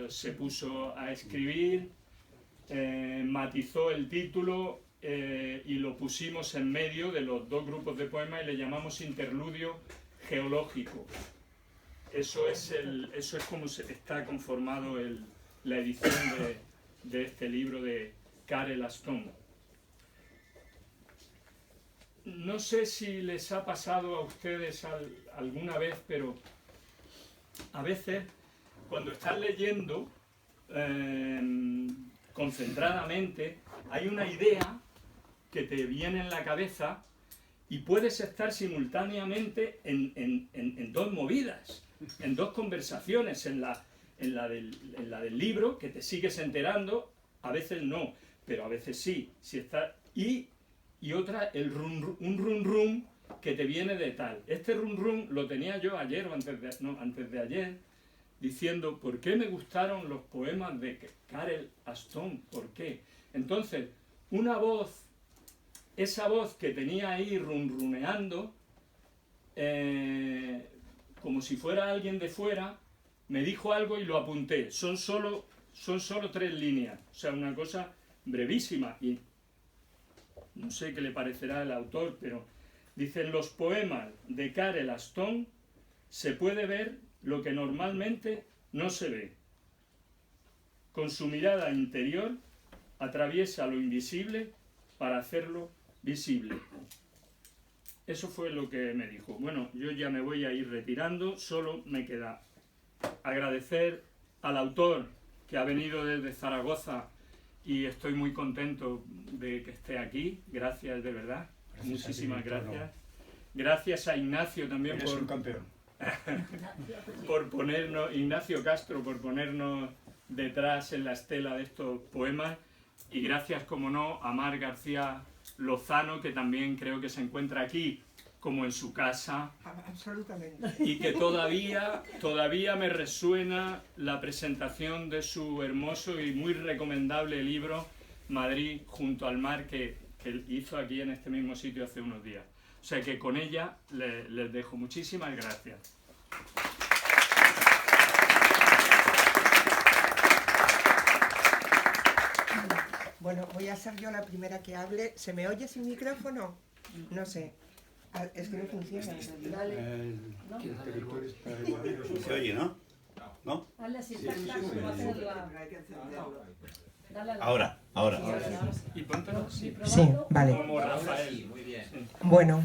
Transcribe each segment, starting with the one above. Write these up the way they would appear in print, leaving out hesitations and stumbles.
se puso a escribir, matizó el título y lo pusimos en medio de los dos grupos de poemas y le llamamos interludio geológico. Eso es como está conformado la edición de este libro de Karel Aston. No sé si les ha pasado a ustedes alguna vez, pero a veces cuando estás leyendo concentradamente hay una idea que te viene en la cabeza y puedes estar simultáneamente en dos movidas, en dos conversaciones, en la del libro, que te sigues enterando, a veces no, pero a veces sí, y otra, un rum rum que te viene de tal. Este rum rum lo tenía yo ayer o antes de ayer, diciendo ¿por qué me gustaron los poemas de Karel Aston? ¿Por qué? Entonces, una voz, esa voz que tenía ahí runruneando, como si fuera alguien de fuera, me dijo algo y lo apunté. Son solo 3 líneas, o sea, una cosa brevísima, y no sé qué le parecerá al autor, pero dice: en los poemas de Karel Aston se puede ver lo que normalmente no se ve. Con su mirada interior atraviesa lo invisible para hacerlo visible. Eso fue lo que me dijo. Bueno, yo ya me voy a ir retirando, solo me queda agradecer al autor que ha venido desde Zaragoza y estoy muy contento de que esté aquí. Gracias, de verdad. Muchísimas gracias. Gracias a Ignacio también por ponernos, Ignacio Castro, por ponernos detrás en la estela de estos poemas, y gracias, como no, a Mar García Lozano, que también creo que se encuentra aquí como en su casa. Absolutamente. Y que todavía me resuena la presentación de su hermoso y muy recomendable libro Madrid junto al mar, que hizo aquí en este mismo sitio hace unos días. O sea que con ella les dejo. Muchísimas gracias. Bueno, voy a ser yo la primera que hable. ¿Se me oye sin micrófono? No sé. Es que no funciona. Dale. Se oye, ¿no? ¿No? Ahora. Sí, vale. Bueno,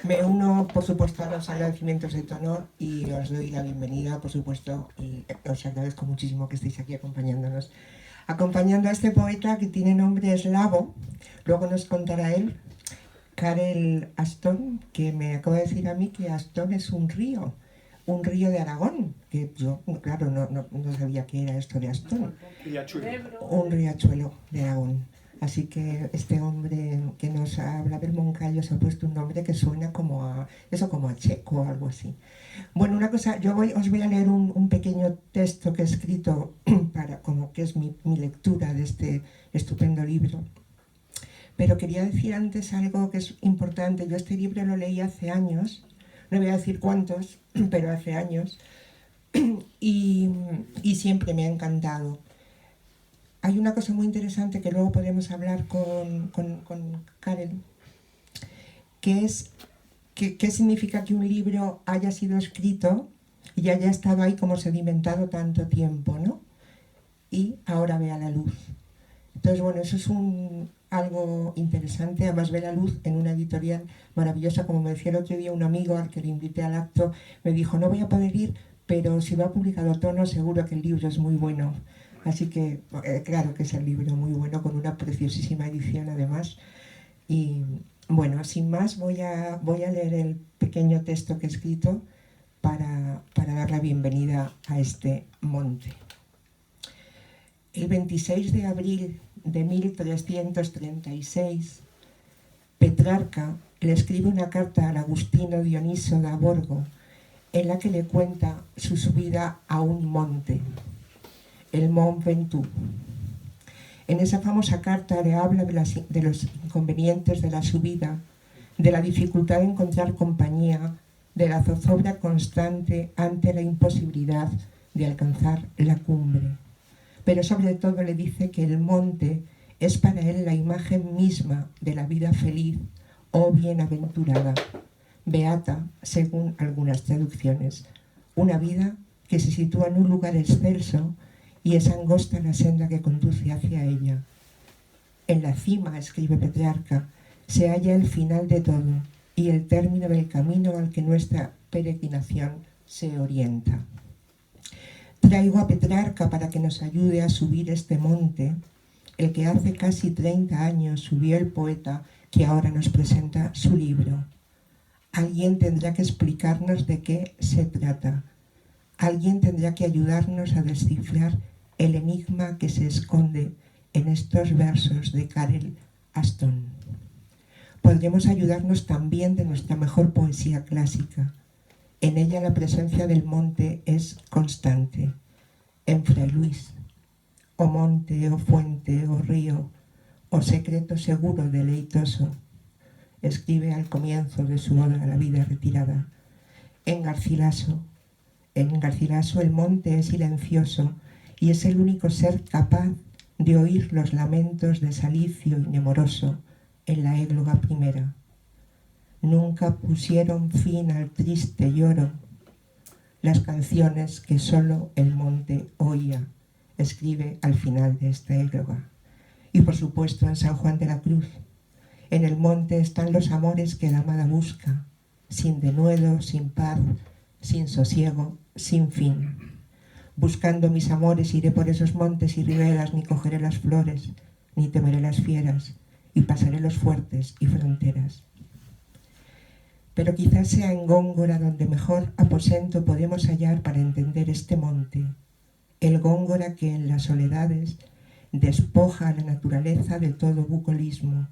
me uno, por supuesto, a los agradecimientos de tono y os doy la bienvenida, por supuesto, y os agradezco muchísimo que estéis aquí acompañándonos. Acompañando a este poeta que tiene nombre eslavo, luego nos contará él, Karel Aston, que me acaba de decir a mí que Aston es un río de Aragón, que yo, claro, no sabía qué era esto de Aston. Un riachuelo de Aragón. Así que este hombre que nos habla del Moncayo se ha puesto un nombre que suena como a checo o algo así. Bueno, una cosa, os voy a leer un pequeño texto que he escrito para, como que es mi lectura de este estupendo libro. Pero quería decir antes algo que es importante. Yo este libro lo leí hace años, no voy a decir cuántos, pero hace años, y siempre me ha encantado. Hay una cosa muy interesante que luego podemos hablar con Karel, que es qué significa que un libro haya sido escrito y haya estado ahí como sedimentado tanto tiempo, ¿no? Y ahora vea la luz. Entonces, bueno, eso es algo interesante. Además, ve la luz en una editorial maravillosa. Como me decía el otro día un amigo al que le invité al acto, me dijo: no voy a poder ir, pero si lo ha publicado Tono, seguro que el libro es muy bueno. Así que, claro que es el libro muy bueno, con una preciosísima edición además. Y bueno, sin más, voy a leer el pequeño texto que he escrito para dar la bienvenida a este monte. El 26 de abril de 1336, Petrarca le escribe una carta al agustino Dioniso da Borgo en la que le cuenta su subida a un monte, el Mont Ventoux. En esa famosa carta le habla de los inconvenientes de la subida, de la dificultad de encontrar compañía, de la zozobra constante ante la imposibilidad de alcanzar la cumbre. Pero sobre todo le dice que el monte es para él la imagen misma de la vida feliz o bienaventurada, beata según algunas traducciones, una vida que se sitúa en un lugar excelso y es angosta la senda que conduce hacia ella. En la cima, escribe Petrarca, se halla el final de todo y el término del camino al que nuestra peregrinación se orienta. Traigo a Petrarca para que nos ayude a subir este monte, el que hace casi 30 años subió el poeta que ahora nos presenta su libro. Alguien tendrá que explicarnos de qué se trata. Alguien tendrá que ayudarnos a descifrar el enigma que se esconde en estos versos de Karel Aston. Podremos ayudarnos también de nuestra mejor poesía clásica. En ella la presencia del monte es constante. En Fray Luis, o monte, o fuente, o río, o secreto seguro deleitoso, escribe al comienzo de su oda a la vida retirada. En Garcilaso el monte es silencioso y es el único ser capaz de oír los lamentos de Salicio y Nemoroso en la égloga primera. Nunca pusieron fin al triste lloro las canciones que solo el monte oía, escribe al final de esta égloga. Y por supuesto en San Juan de la Cruz, en el monte están los amores que la amada busca, sin denuedo, sin paz, sin sosiego, sin fin. Buscando mis amores iré por esos montes y riberas, ni cogeré las flores, ni temeré las fieras, y pasaré los fuertes y fronteras. Pero quizás sea en Góngora donde mejor aposento podemos hallar para entender este monte, el Góngora que en las soledades despoja a la naturaleza de todo bucolismo,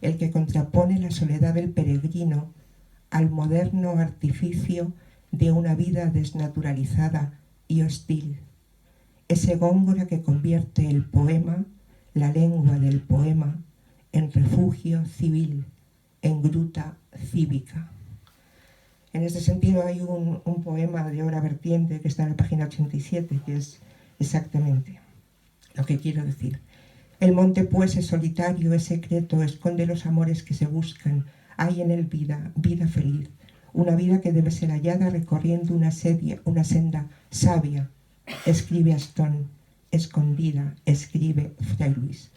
el que contrapone la soledad del peregrino al moderno artificio de una vida desnaturalizada y hostil, ese Góngora que convierte el poema, la lengua del poema, en refugio civil, en gruta cívica. En este sentido hay un poema de Obra Vertiente que está en la página 87, que es exactamente lo que quiero decir. El monte pues es solitario, es secreto, esconde los amores que se buscan. Hay en él vida, vida feliz, una vida que debe ser hallada recorriendo una senda sabia, escribe Aston, escondida, escribe Fray Luis.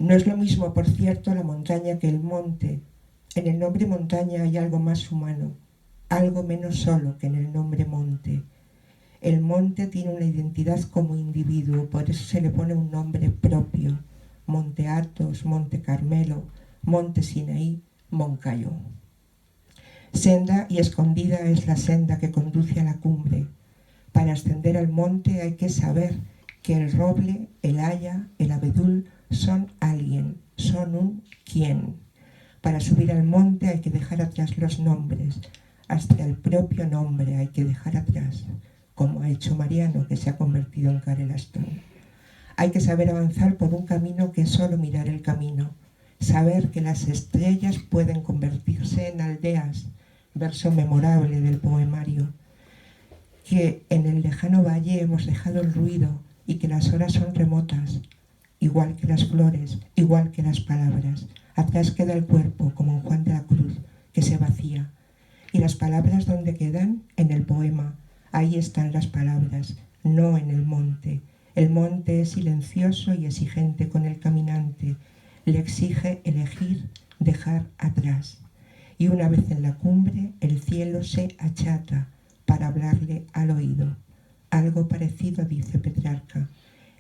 No es lo mismo, por cierto, la montaña que el monte. En el nombre montaña hay algo más humano, algo menos solo que en el nombre monte. El monte tiene una identidad como individuo, por eso se le pone un nombre propio: Monte Athos, Monte Carmelo, Monte Sinaí, Moncayo. Senda y escondida es la senda que conduce a la cumbre. Para ascender al monte hay que saber que el roble, el haya, el abedul son alguien, son un quién. Para subir al monte hay que dejar atrás los nombres, hasta el propio nombre hay que dejar atrás, como ha hecho Mariano, que se ha convertido en Karel Aston. Hay que saber avanzar por un camino que es solo mirar el camino, saber que las estrellas pueden convertirse en aldeas, verso memorable del poemario, que en el lejano valle hemos dejado el ruido y que las horas son remotas, igual que las flores, igual que las palabras. Atrás queda el cuerpo, como en Juan de la Cruz, que se vacía. ¿Y las palabras dónde quedan? En el poema. Ahí están las palabras, no en el monte. El monte es silencioso y exigente con el caminante. Le exige elegir, dejar atrás. Y una vez en la cumbre, el cielo se achata para hablarle al oído. Algo parecido dice Petrarca.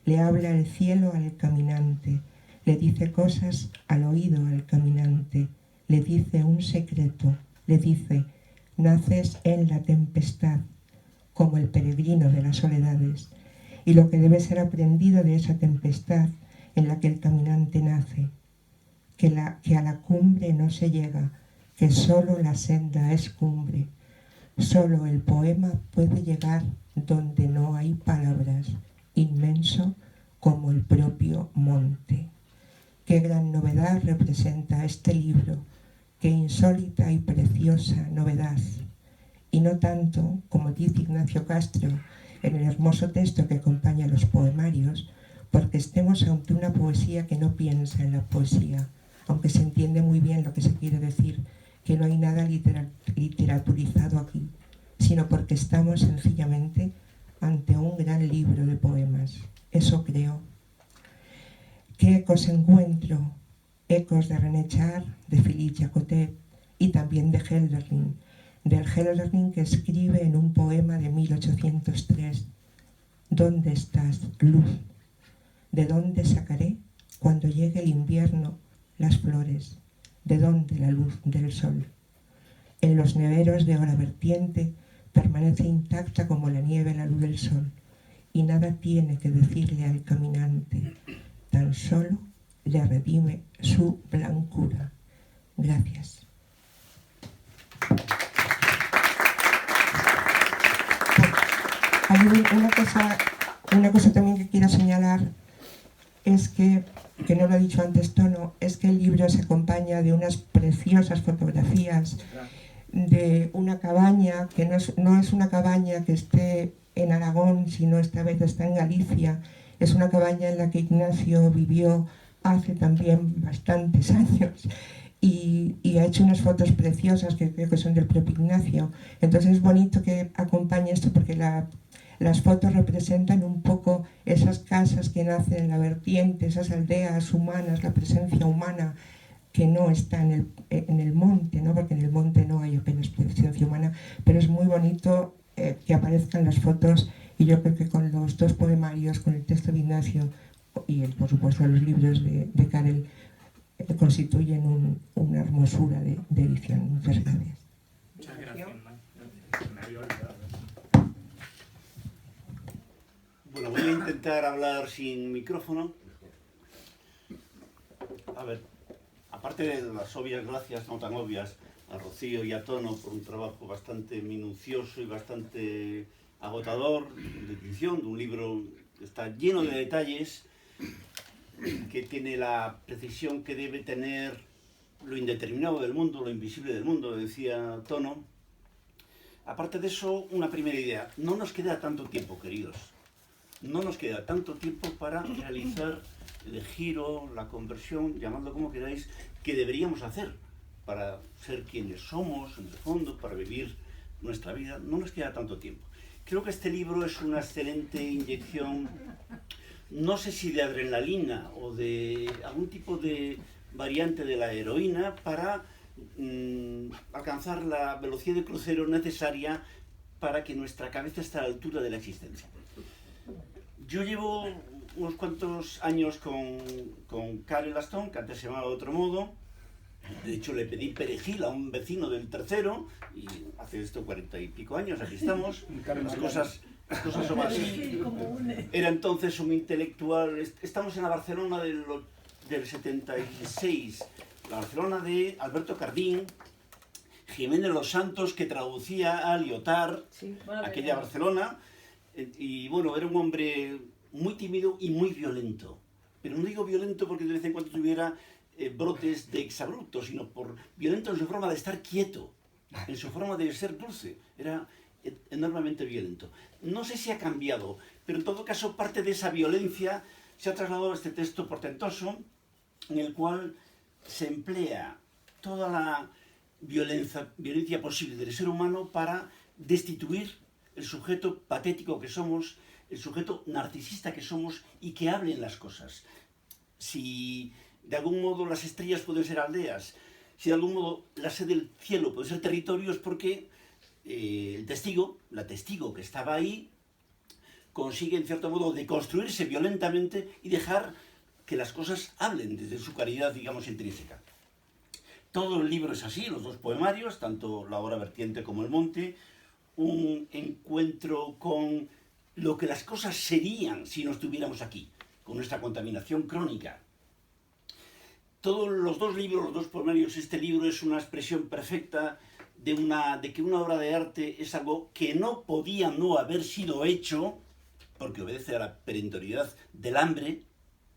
Le habla el cielo al caminante, le dice cosas al oído al caminante, le dice un secreto, le dice: naces en la tempestad, como el peregrino de las soledades, y lo que debe ser aprendido de esa tempestad en la que el caminante nace, que a la cumbre no se llega, que solo la senda es cumbre, solo el poema puede llegar donde no hay palabras, inmenso como el propio monte. Qué gran novedad representa este libro, qué insólita y preciosa novedad. Y no tanto, como dice Ignacio Castro, en el hermoso texto que acompaña a los poemarios, porque estemos ante una poesía que no piensa en la poesía, aunque se entiende muy bien lo que se quiere decir, que no hay nada literaturizado aquí, sino porque estamos sencillamente ante un gran libro de poemas. Eso creo. ¿Qué ecos encuentro? Ecos de René Char, de Philippe Jacotet y también de Hölderlin, del Hölderlin que escribe en un poema de 1803: ¿Dónde estás, luz? ¿De dónde sacaré, cuando llegue el invierno, las flores? ¿De dónde la luz del sol? En los neveros de hora vertiente permanece intacta como la nieve la luz del sol, y nada tiene que decirle al caminante, tan solo le redime su blancura. Gracias. Hay una cosa también que quiero señalar, es que no lo ha dicho antes Tono, es que el libro se acompaña de unas preciosas fotografías de una cabaña, que no es una cabaña que esté en Aragón, sino esta vez está en Galicia. Es una cabaña en la que Ignacio vivió hace también bastantes años y ha hecho unas fotos preciosas que creo que son del propio Ignacio. Entonces es bonito que acompañe esto, porque las fotos representan un poco esas casas que nacen en la vertiente, esas aldeas humanas, la presencia humana que no está en el monte, ¿no? Porque en el monte no hay apenas presencia humana, pero es muy bonito que aparezcan las fotos, y yo creo que con los dos poemarios, con el texto de Ignacio y por supuesto los libros de Karel, constituyen una hermosura de edición. Muchas gracias. Muchas gracias, me había olvidado. Bueno, voy a intentar hablar sin micrófono. A ver, aparte de las obvias gracias, no tan obvias, a Rocío y a Tono por un trabajo bastante minucioso y bastante agotador de edición, de un libro que está lleno de detalles, que tiene la precisión que debe tener lo indeterminado del mundo, lo invisible del mundo, decía Tono. Aparte de eso, una primera idea. No nos queda tanto tiempo, queridos. No nos queda tanto tiempo para realizar el giro, la conversión, llamadlo como queráis, que deberíamos hacer para ser quienes somos, en el fondo, para vivir nuestra vida. No nos queda tanto tiempo. Creo que este libro es una excelente inyección, no sé si de adrenalina o de algún tipo de variante de la heroína, para alcanzar la velocidad de crucero necesaria para que nuestra cabeza esté a la altura de la existencia. Yo llevo unos cuantos años con Karel Aston, que antes se llamaba de otro modo. De hecho, le pedí perejil a un vecino del tercero, y hace esto 40 y pico años, aquí estamos. Las cosas son así. Era entonces un intelectual. Estamos en la Barcelona del 76, la Barcelona de Alberto Cardín, Jiménez Los Santos, que traducía a Lyotard, sí, aquella Barcelona. Y bueno, era un hombre muy tímido y muy violento. Pero no digo violento porque de vez en cuando tuviera brotes de exabrupto, sino por violento en su forma de estar quieto, en su forma de ser dulce. Era enormemente violento. No sé si ha cambiado, pero en todo caso parte de esa violencia se ha trasladado a este texto portentoso, en el cual se emplea toda la violencia posible del ser humano para destituir el sujeto patético que somos, el sujeto narcisista que somos, y que hablen las cosas. Si de algún modo las estrellas pueden ser aldeas, si de algún modo la sed del cielo puede ser territorios, porque la testigo que estaba ahí consigue en cierto modo deconstruirse violentamente y dejar que las cosas hablen desde su caridad, digamos, intrínseca. Todo el libro es así, los dos poemarios, tanto La hora vertiente como El monte, un encuentro con lo que las cosas serían si no estuviéramos aquí, con nuestra contaminación crónica. Todos los dos libros, los dos poemarios, este libro es una expresión perfecta de que una obra de arte es algo que no podía no haber sido hecho, porque obedece a la perentoriedad del hambre,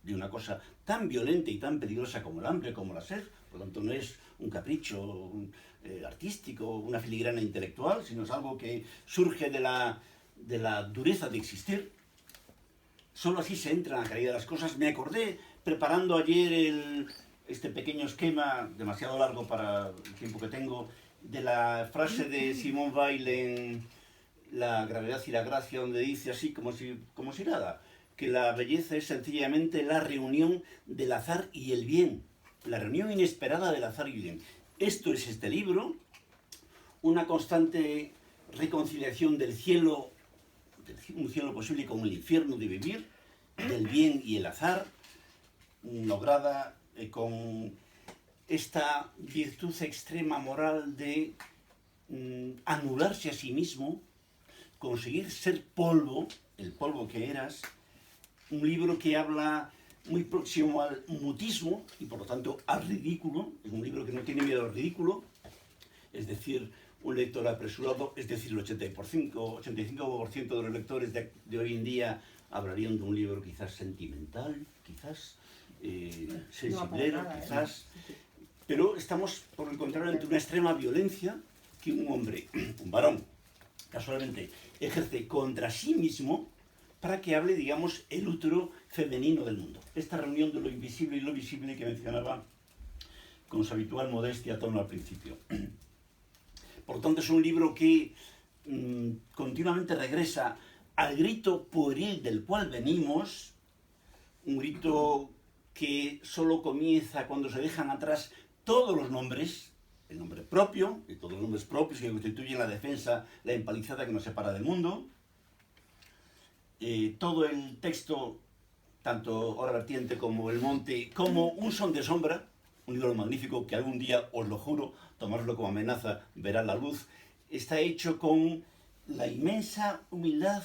de una cosa tan violenta y tan peligrosa como el hambre, como la sed. Por lo tanto, no es un capricho artístico, una filigrana intelectual, sino es algo que surge de la de la dureza de existir. Solo así se entra en la caída de las cosas. Me acordé, preparando ayer este pequeño esquema, demasiado largo para el tiempo que tengo, de la frase de Simone Weil en La gravedad y la gracia, donde dice así como si nada, que la belleza es sencillamente la reunión del azar y el bien, la reunión inesperada del azar y el bien. Esto es este libro, una constante reconciliación del cielo, un cielo posible con el infierno de vivir, del bien y el azar, lograda con esta virtud extrema moral de anularse a sí mismo, conseguir ser polvo, el polvo que eras. Un libro que habla muy próximo al mutismo y por lo tanto al ridículo. Es un libro que no tiene miedo al ridículo, es decir, un lector apresurado, es decir, el 85% de los lectores de hoy en día hablarían de un libro quizás sentimental, quizás sensiblero, quizás... Pero estamos, por el contrario, ante una extrema violencia que un hombre, un varón, casualmente, ejerce contra sí mismo para que hable, digamos, el útero femenino del mundo. Esta reunión de lo invisible y lo visible que mencionaba con su habitual modestia Tono al principio. Por lo tanto, es un libro que continuamente regresa al grito pueril del cual venimos, un grito que solo comienza cuando se dejan atrás todos los nombres, el nombre propio y todos los nombres propios que constituyen la defensa, la empalizada que nos separa del mundo. Todo el texto, tanto Hora Vertiente como El Monte, como Un Son de Sombra, un libro magnífico que algún día, os lo juro, tomarlo como amenaza, verá la luz, está hecho con la inmensa humildad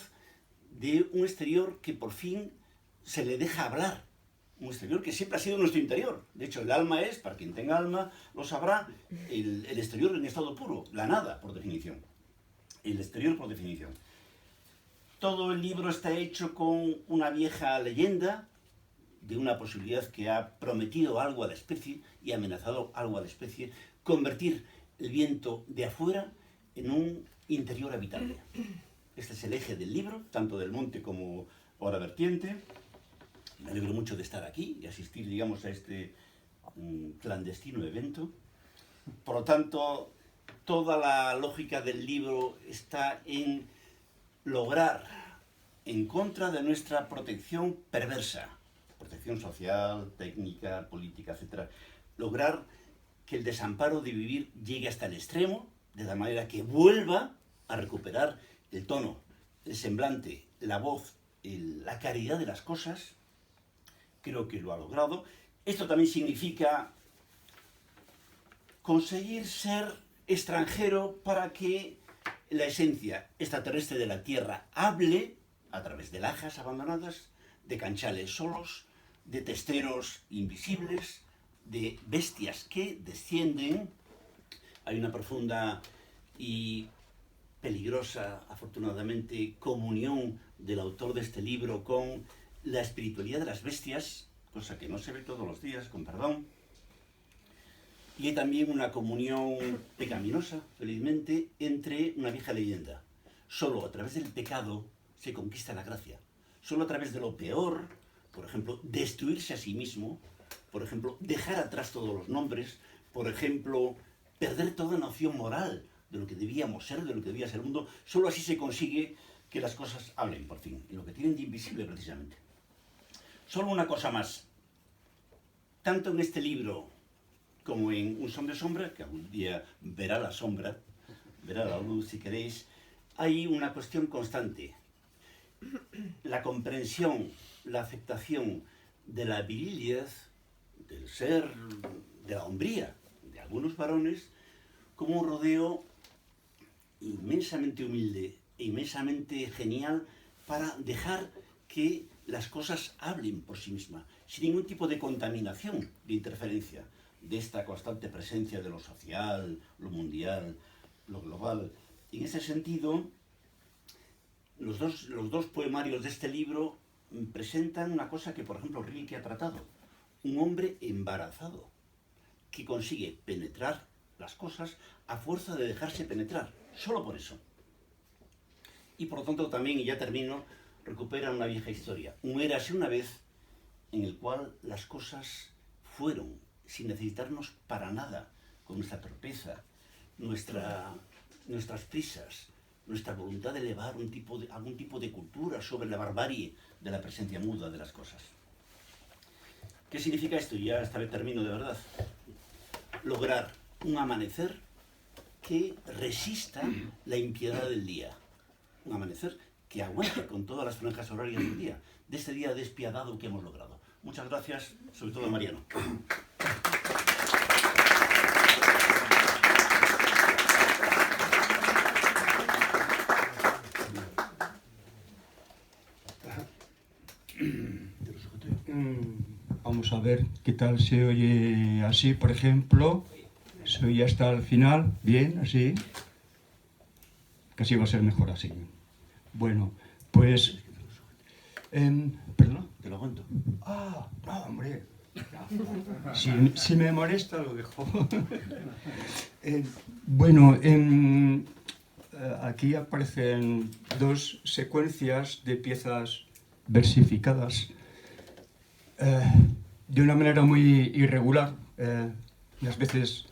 de un exterior que por fin se le deja hablar. Un exterior que siempre ha sido nuestro interior. De hecho, el alma es, para quien tenga alma, lo sabrá, el exterior en estado puro, la nada, por definición. El exterior, por definición. Todo el libro está hecho con una vieja leyenda de una posibilidad que ha prometido algo a la especie y amenazado algo a la especie, convertir el viento de afuera en un interior habitable. Este es el eje del libro, tanto del Monte como Hora Vertiente. Me alegro mucho de estar aquí y asistir, digamos, a este clandestino evento. Por lo tanto, toda la lógica del libro está en lograr, en contra de nuestra protección perversa, protección social, técnica, política, etc., lograr que el desamparo de vivir llegue hasta el extremo, de la manera que vuelva a recuperar el tono, el semblante, la voz, la caridad de las cosas. Creo que lo ha logrado. Esto también significa conseguir ser extranjero para que la esencia extraterrestre de la Tierra hable a través de lajas abandonadas, de canchales solos, de testeros invisibles, de bestias que descienden. Hay una profunda y peligrosa, afortunadamente, comunión del autor de este libro con la espiritualidad de las bestias, cosa que no se ve todos los días, con perdón. Y hay también una comunión pecaminosa, felizmente, entre una vieja leyenda. Solo a través del pecado se conquista la gracia. Solo a través de lo peor, por ejemplo, destruirse a sí mismo, por ejemplo, dejar atrás todos los nombres, por ejemplo, perder toda noción moral de lo que debíamos ser, de lo que debía ser el mundo, solo así se consigue que las cosas hablen, por fin, en lo que tienen de invisible, precisamente. Solo una cosa más. Tanto en este libro como en Un Son de Sombra, que algún día verá la sombra, verá la luz si queréis, hay una cuestión constante. La comprensión, la aceptación de la virilidad, del ser, de la hombría de algunos varones, como un rodeo inmensamente humilde e inmensamente genial para dejar que las cosas hablen por sí mismas, sin ningún tipo de contaminación, de interferencia, de esta constante presencia de lo social, lo mundial, lo global. Y en ese sentido, los dos poemarios de este libro presentan una cosa que, por ejemplo, Rilke ha tratado. Un hombre embarazado, que consigue penetrar las cosas a fuerza de dejarse penetrar, solo por eso. y por lo tanto también, y ya termino, recupera una vieja historia. Un érase una vez en el cual las cosas fueron, sin necesitarnos para nada, con nuestra torpeza, nuestras prisas, nuestra voluntad de elevar algún tipo de cultura sobre la barbarie de la presencia muda de las cosas. ¿Qué significa esto? Y ya esta vez termino de verdad. Lograr un amanecer que resista la impiedad del día. Un amanecer que aguante con todas las franjas horarias del día, de este día despiadado que hemos logrado. Muchas gracias, sobre todo a Mariano. Vamos a ver qué tal se oye así, por ejemplo. Se oye hasta el final, bien, así. Casi va a ser mejor así. Bueno, pues... ¿Perdón? Te lo aguanto. Ah, no, hombre. Si me molesta, lo dejo. Bueno, aquí aparecen dos secuencias de piezas versificadas de una manera muy irregular. Unas veces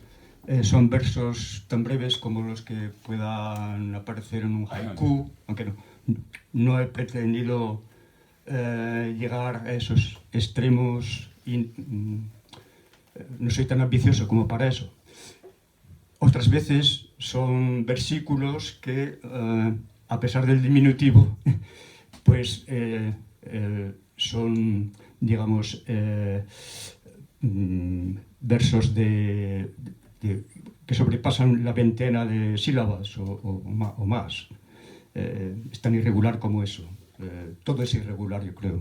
son versos tan breves como los que puedan aparecer en un haiku, aunque no he pretendido llegar a esos extremos y no soy tan ambicioso como para eso. Otras veces son versículos que, a pesar del diminutivo, pues son, digamos, versos que sobrepasan la veintena de sílabas o más. Es tan irregular como eso. Todo es irregular, yo creo,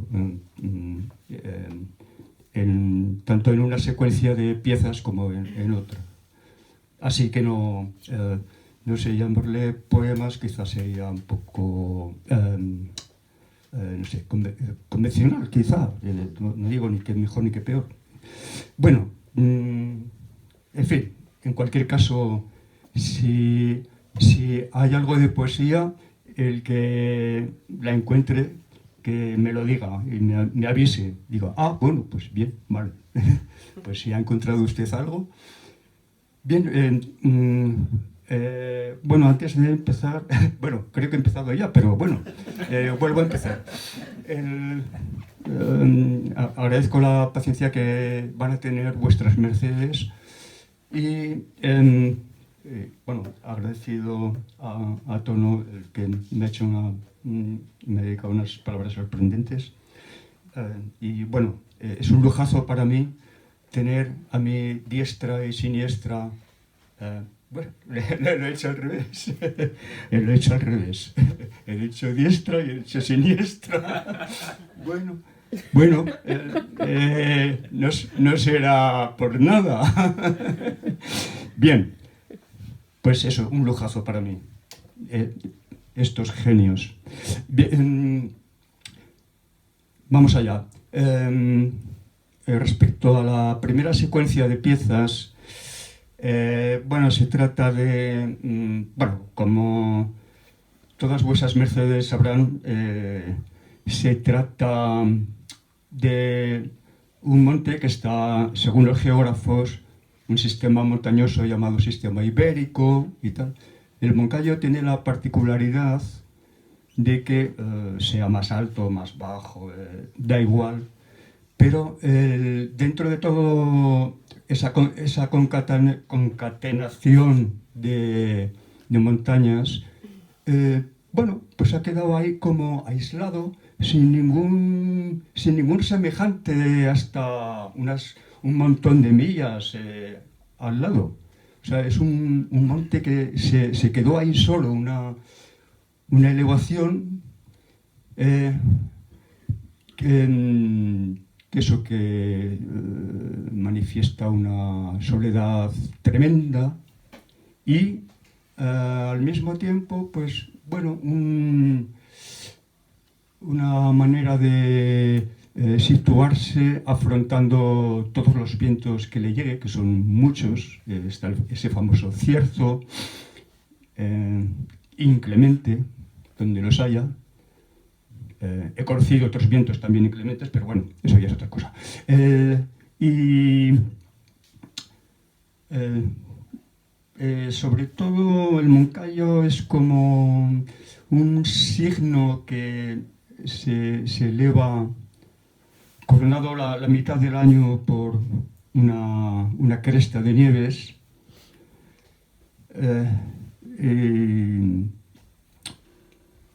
tanto en una secuencia de piezas como en otra. Así que no sé, llamarle poemas quizás sería un poco, no sé, convencional quizá. No digo ni que mejor ni que peor. Bueno, en fin, en cualquier caso, si hay algo de poesía, el que la encuentre, que me lo diga y me avise. Digo, bueno, pues bien, vale. Pues si ha encontrado usted algo. Bien, bueno, antes de empezar, bueno, creo que he empezado ya, pero bueno, vuelvo a empezar. Agradezco la paciencia que van a tener vuestras mercedes y, bueno, agradecido a Tono el que me ha hecho me ha dedicado unas palabras sorprendentes. Y bueno, es un lujazo para mí tener a mi diestra y siniestra. Bueno, lo he hecho al revés. Lo he hecho al revés. He dicho diestra y he dicho siniestra. Bueno, no será por nada. Bien, pues eso, un lujazo para mí. Estos genios. Bien, vamos allá. Respecto a la primera secuencia de piezas, bueno, se trata de, bueno, como todas vuestras mercedes sabrán, se trata de un monte que está, según los geógrafos, un sistema montañoso llamado Sistema Ibérico y tal. El Moncayo tiene la particularidad de que sea más alto o más bajo, da igual, pero dentro de todo esa concatenación de montañas, bueno, pues ha quedado ahí como aislado, sin ningún semejante hasta un montón de millas al lado. O sea, es un monte que se quedó ahí solo, una elevación que manifiesta una soledad tremenda y al mismo tiempo, pues bueno, una manera de situarse afrontando todos los vientos que le llegue, que son muchos. Está ese famoso cierzo inclemente, donde los haya. He conocido otros vientos también inclementes, pero bueno, eso ya es otra cosa. Sobre todo el Moncayo es como un signo que se eleva coronado la mitad del año por una cresta de nieves,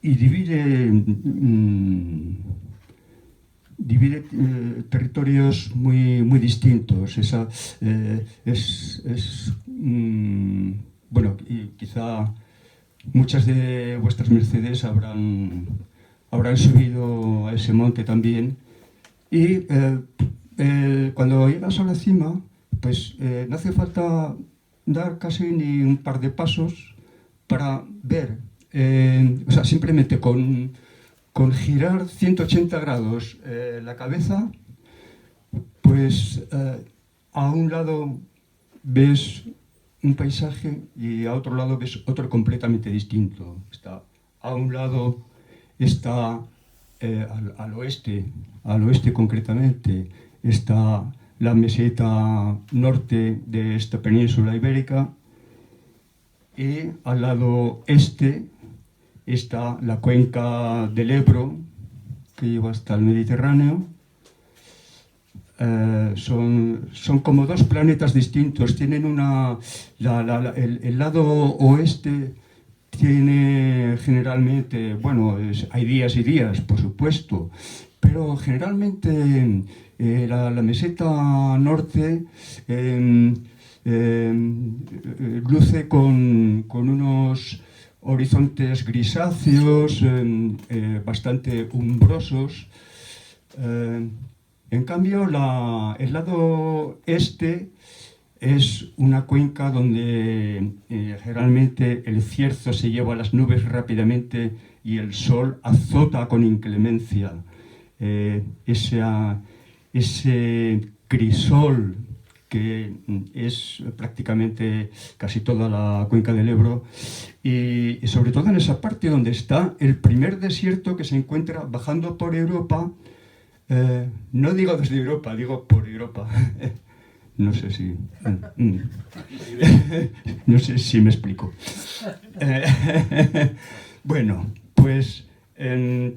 y divide territorios muy distintos. Bueno, y quizá muchas de vuestras mercedes habrán subido a ese monte también. Y cuando llegas a la cima, pues no hace falta dar casi ni un par de pasos para ver, o sea, simplemente con girar 180 grados la cabeza, pues a un lado ves un paisaje y a otro lado ves otro completamente distinto. A un lado está al oeste concretamente, está la meseta norte de esta península ibérica, y al lado este está la cuenca del Ebro, que lleva hasta el Mediterráneo. Son como dos planetas distintos. Tienen el lado oeste tiene generalmente, bueno, hay días y días, por supuesto, pero generalmente la meseta norte luce con unos horizontes grisáceos, bastante umbrosos. En cambio, el lado este es una cuenca donde generalmente el cierzo se lleva las nubes rápidamente y el sol azota con inclemencia. Ese crisol que es prácticamente casi toda la cuenca del Ebro, y sobre todo en esa parte donde está el primer desierto que se encuentra bajando por Europa. No digo desde Europa, digo por Europa. No sé si... no sé si me explico. Bueno, pues es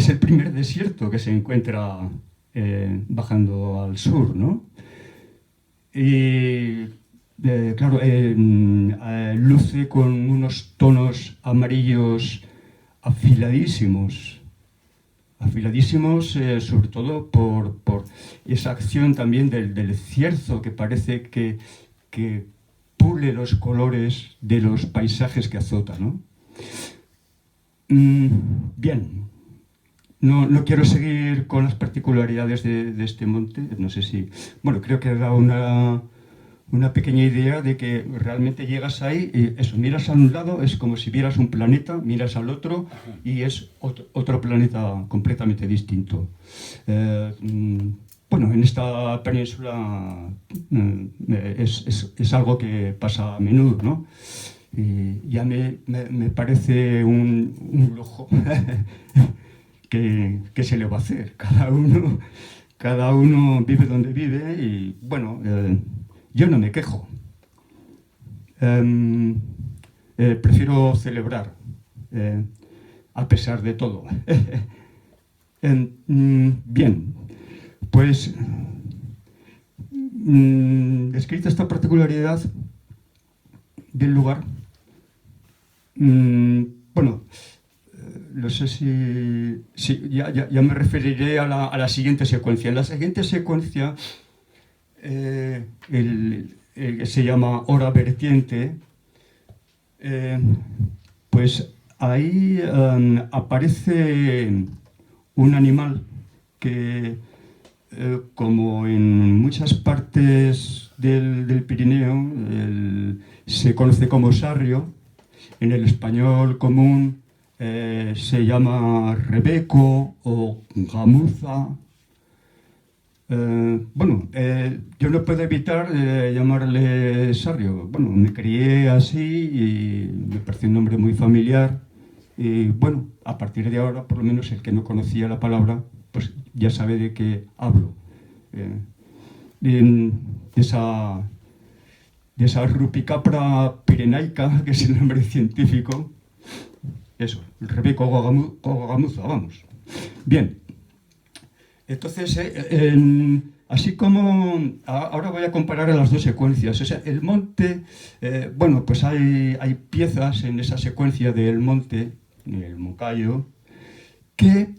el primer desierto que se encuentra bajando al sur, ¿no? Y claro, luce con unos tonos amarillos afiladísimos, sobre todo por esa acción también del cierzo, que parece que pule los colores de los paisajes que azota, ¿no? Bien, no quiero seguir con las particularidades de este monte. No sé si... Bueno, creo que da una pequeña idea de que realmente llegas ahí y eso, miras a un lado, es como si vieras un planeta, miras al otro y es otro planeta completamente distinto. Bueno, en esta península es algo que pasa a menudo, ¿no? Y ya me parece un lujo que se le va a hacer. Cada uno vive donde vive y, bueno, yo no me quejo. Prefiero celebrar, a pesar de todo. Bien, pues, descrita esta particularidad del lugar, bueno, no sé si ya me referiré a la siguiente secuencia. En la siguiente secuencia, el que se llama hora vertiente, pues ahí aparece un animal que, como en muchas partes del Pirineo, se conoce como sarrio. En el español común se llama rebeco o gamuza. Bueno, yo no puedo evitar llamarle sarrio. Bueno, me crié así y me pareció un nombre muy familiar. bueno, a partir de ahora, por lo menos el que no conocía la palabra, pues ya sabe de qué hablo. De esa Rupicapra pirenaica, que es el nombre científico. Eso, el Rebeco gogamuza, vamos. Bien, entonces, así como ahora voy a comparar a las dos secuencias. O sea, el monte, bueno, pues hay piezas en esa secuencia del monte, el Moncayo, que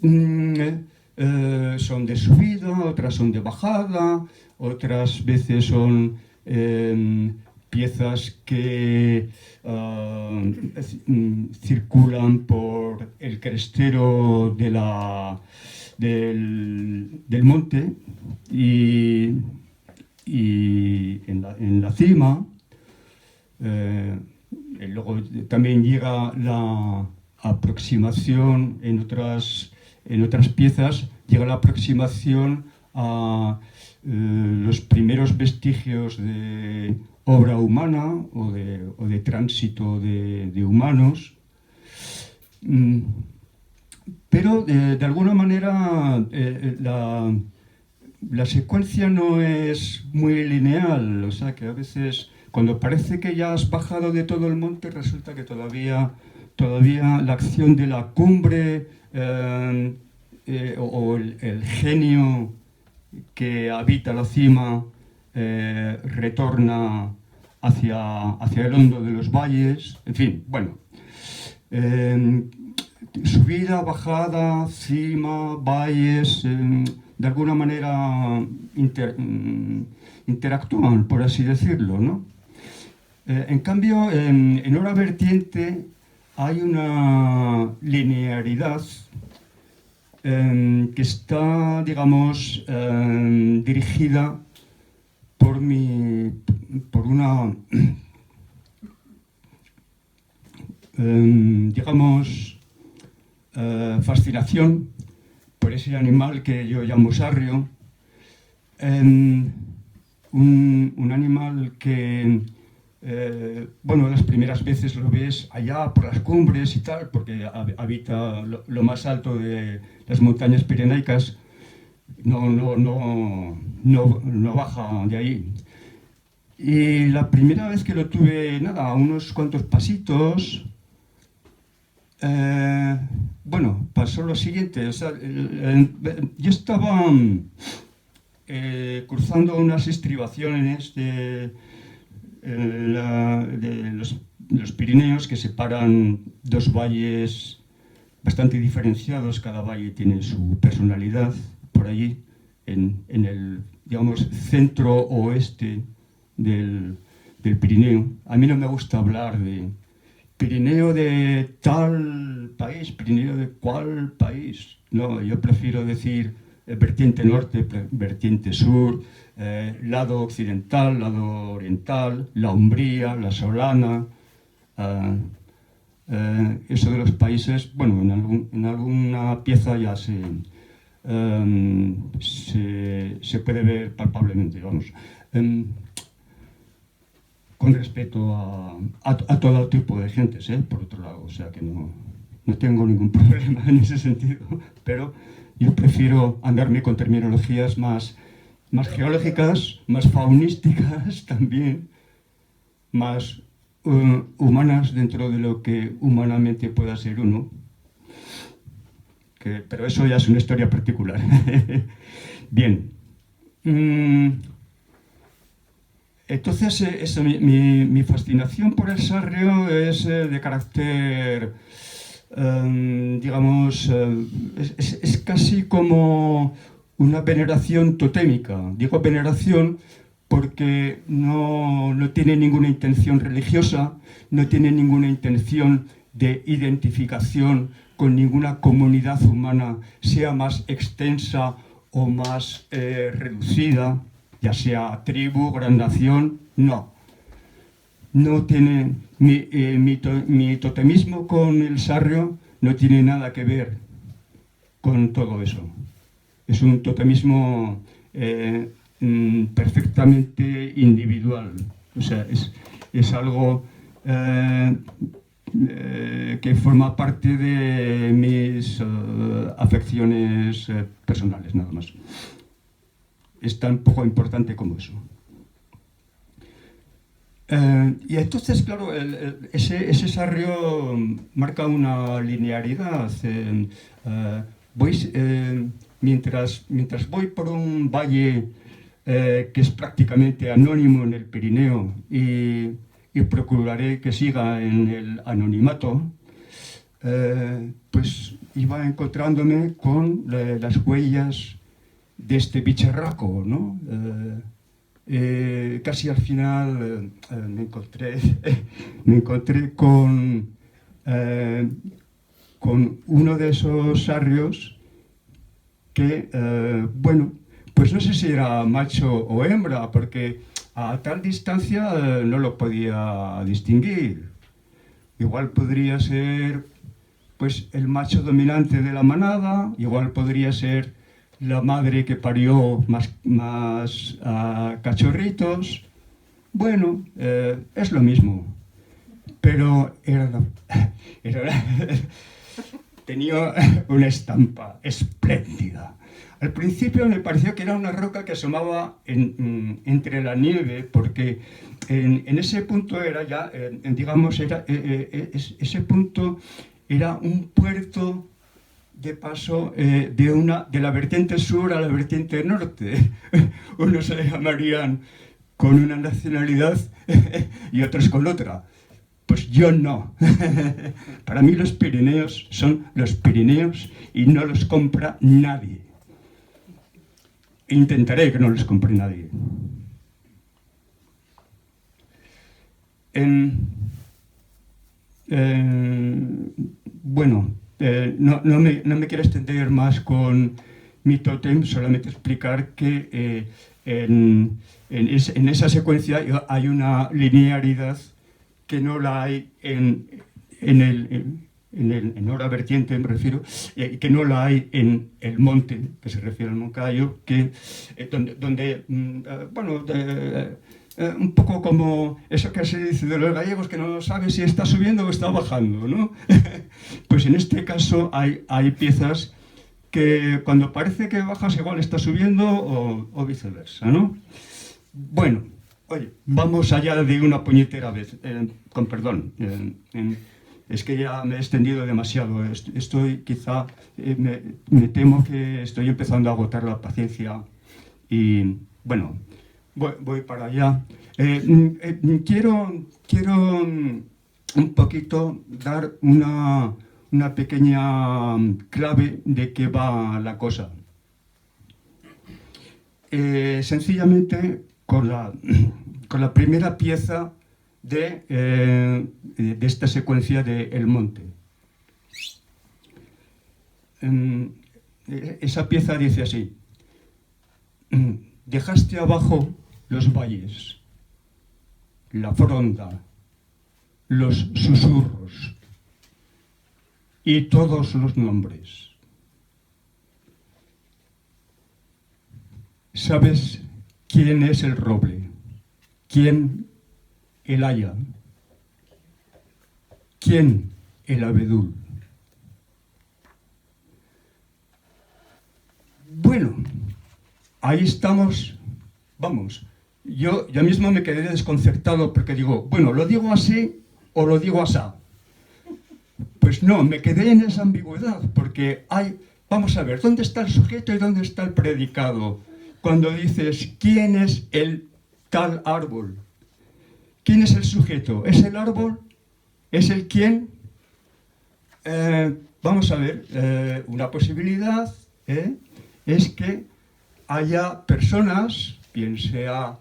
son de subida, otras son de bajada, otras veces son piezas que circulan por el crestero del monte y en la cima. Luego también llega la aproximación en otras piezas, llega la aproximación a los primeros vestigios de obra humana o de tránsito de humanos. Pero de alguna manera la secuencia no es muy lineal, o sea que a veces cuando parece que ya has bajado de todo el monte resulta que todavía la acción de la cumbre o el genio que habita la cima retorna hacia el hondo de los valles, en fin, bueno. Subida, bajada, cima, valles, de alguna manera interactúan, por así decirlo, ¿no? En cambio, en Hora Vertiente hay una linearidad que está, digamos, dirigida por una, digamos, fascinación por ese animal que yo llamo sarrio, un animal que, bueno, las primeras veces lo ves allá por las cumbres y tal, porque habita lo más alto de las montañas pirenaicas, no baja de ahí. Y la primera vez que lo tuve, nada, a unos cuantos pasitos, bueno, pasó lo siguiente. O sea, yo estaba cruzando unas estribaciones de los Pirineos que separan dos valles bastante diferenciados. Cada valle tiene su personalidad por allí, en el, digamos, centro oeste del Pirineo. A mí no me gusta hablar de Pirineo de tal país, Pirineo de cuál país. No, yo prefiero decir vertiente norte, vertiente sur, lado occidental, lado oriental, la Umbría, la Solana. Eso de los países, bueno, en alguna pieza ya se puede ver palpablemente, vamos. Con respeto a todo tipo de gentes, por otro lado, o sea que no tengo ningún problema en ese sentido, pero yo prefiero andarme con terminologías más geológicas, más faunísticas también, más humanas dentro de lo que humanamente pueda ser uno, pero eso ya es una historia particular. Bien. Entonces, mi fascinación por el sarrio es de carácter, digamos, es casi como una veneración totémica. Digo veneración porque no tiene ninguna intención religiosa, no tiene ninguna intención de identificación con ninguna comunidad humana, sea más extensa o más reducida, ya sea tribu, gran nación, no. No tiene, mi totemismo con el sarrio no tiene nada que ver con todo eso. Es un totemismo perfectamente individual. O sea, es algo que forma parte de mis afecciones personales, nada más. Es tan poco importante como eso. Y entonces, claro, ese sarrio marca una linearidad. Mientras voy por un valle que es prácticamente anónimo en el Pirineo y procuraré que siga en el anonimato, pues iba encontrándome con las huellas de este bicharraco, ¿no? Casi al final me encontré con uno de esos sarrios que, bueno, pues no sé si era macho o hembra, porque a tal distancia no lo podía distinguir. Igual podría ser pues el macho dominante de la manada, igual podría ser la madre que parió más cachorritos. Bueno, es lo mismo, pero tenía una estampa espléndida. Al principio me pareció que era una roca que asomaba entre la nieve, porque en ese punto era ya, digamos, ese punto era un puerto de paso de la vertiente sur a la vertiente norte. Unos se llamarían con una nacionalidad y otros con otra. Pues yo no. Para mí los Pirineos son los Pirineos y no los compra nadie. Intentaré que no los compre nadie. Bueno, no me quiero extender más con mi tótem, solamente explicar que en esa secuencia hay una linearidad que no la hay en hora vertiente, me refiero, que no la hay en el monte, que se refiere al Moncayo, donde bueno, un poco como eso que se dice de los gallegos, que no sabe si está subiendo o está bajando, ¿no? Pues en este caso hay piezas que cuando parece que bajas igual está subiendo o viceversa, ¿no? Bueno, oye, vamos allá de una puñetera vez, con perdón, es que ya me he extendido demasiado, estoy quizá, me temo que estoy empezando a agotar la paciencia y bueno, voy para allá. Quiero un poquito dar una pequeña clave de qué va la cosa. Sencillamente con la primera pieza de esta secuencia de El Monte. Esa pieza dice así: dejaste abajo los valles, la fronda, los susurros y todos los nombres. ¿Sabes quién es el roble? ¿Quién el haya? ¿Quién el abedul? Bueno, ahí estamos, vamos. Yo mismo me quedé desconcertado porque digo, bueno, ¿lo digo así o lo digo asá? Pues no, me quedé en esa ambigüedad porque vamos a ver, ¿dónde está el sujeto y dónde está el predicado? Cuando dices, ¿quién es el tal árbol? ¿Quién es el sujeto? ¿Es el árbol? ¿Es el quién? Vamos a ver, una posibilidad es que haya personas, bien sea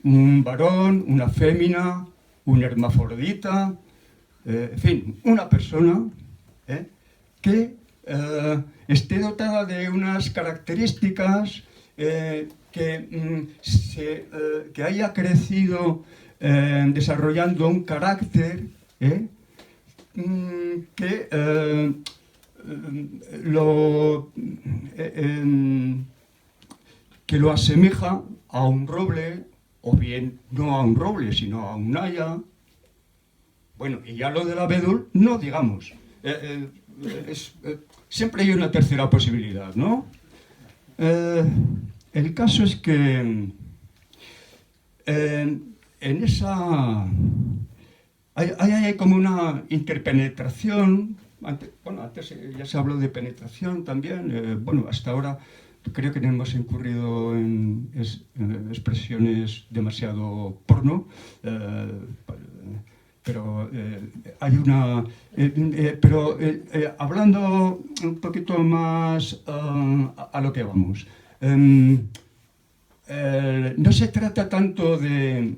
un varón, una fémina, un hermafrodita, en fin, una persona que esté dotada de unas características, que haya crecido desarrollando un carácter que lo asemeja a un roble, o bien no a un roble, sino a un haya, Bueno, y ya lo del abedul, no digamos. Siempre hay una tercera posibilidad, ¿no? El caso es que en esa... Hay como una interpenetración. Antes ya se habló de penetración también. Bueno, hasta ahora creo que no hemos incurrido en expresiones demasiado porno, pero hay una... pero hablando un poquito más a lo que vamos, no se trata tanto de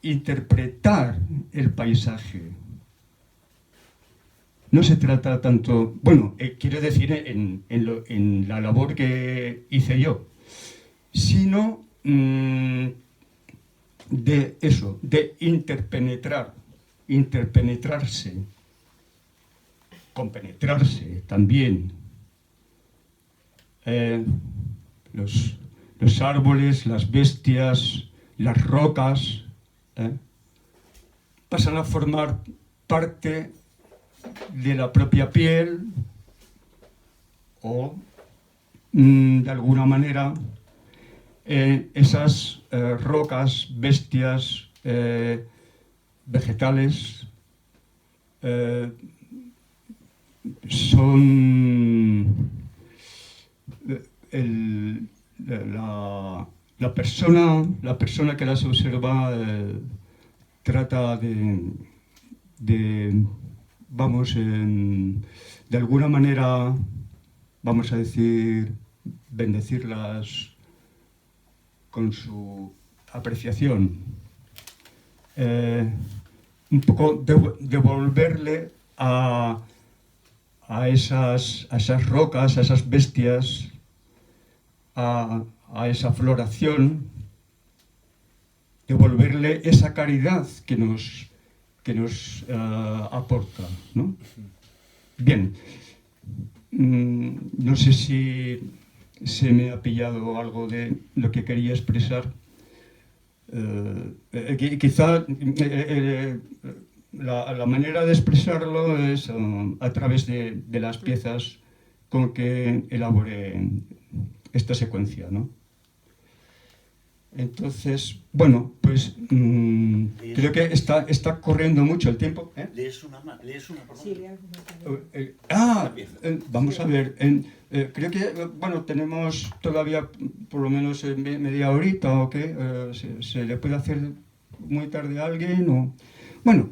interpretar el paisaje. No se trata tanto, bueno, quiero decir en la labor que hice yo, sino de eso, de interpenetrarse, compenetrarse también. Los árboles, las bestias, las rocas, pasan a formar parte de la propia piel o, de alguna manera, esas rocas, bestias, vegetales, son la persona que las observa trata de alguna manera, vamos a decir, bendecirlas con su apreciación, un poco devolverle a esas rocas, a esas bestias, a esa floración, devolverle esa caridad que nos aporta, ¿no? Bien, no sé si se me ha pillado algo de lo que quería expresar. Quizá la manera de expresarlo es a través de las piezas con que elaboré esta secuencia, ¿no? Entonces, bueno, pues creo que está corriendo mucho el tiempo. ¿Lees una por favor? Sí, vamos a ver. Creo que, bueno, tenemos todavía por lo menos media horita o qué. ¿Se le puede hacer muy tarde a alguien? O... Bueno,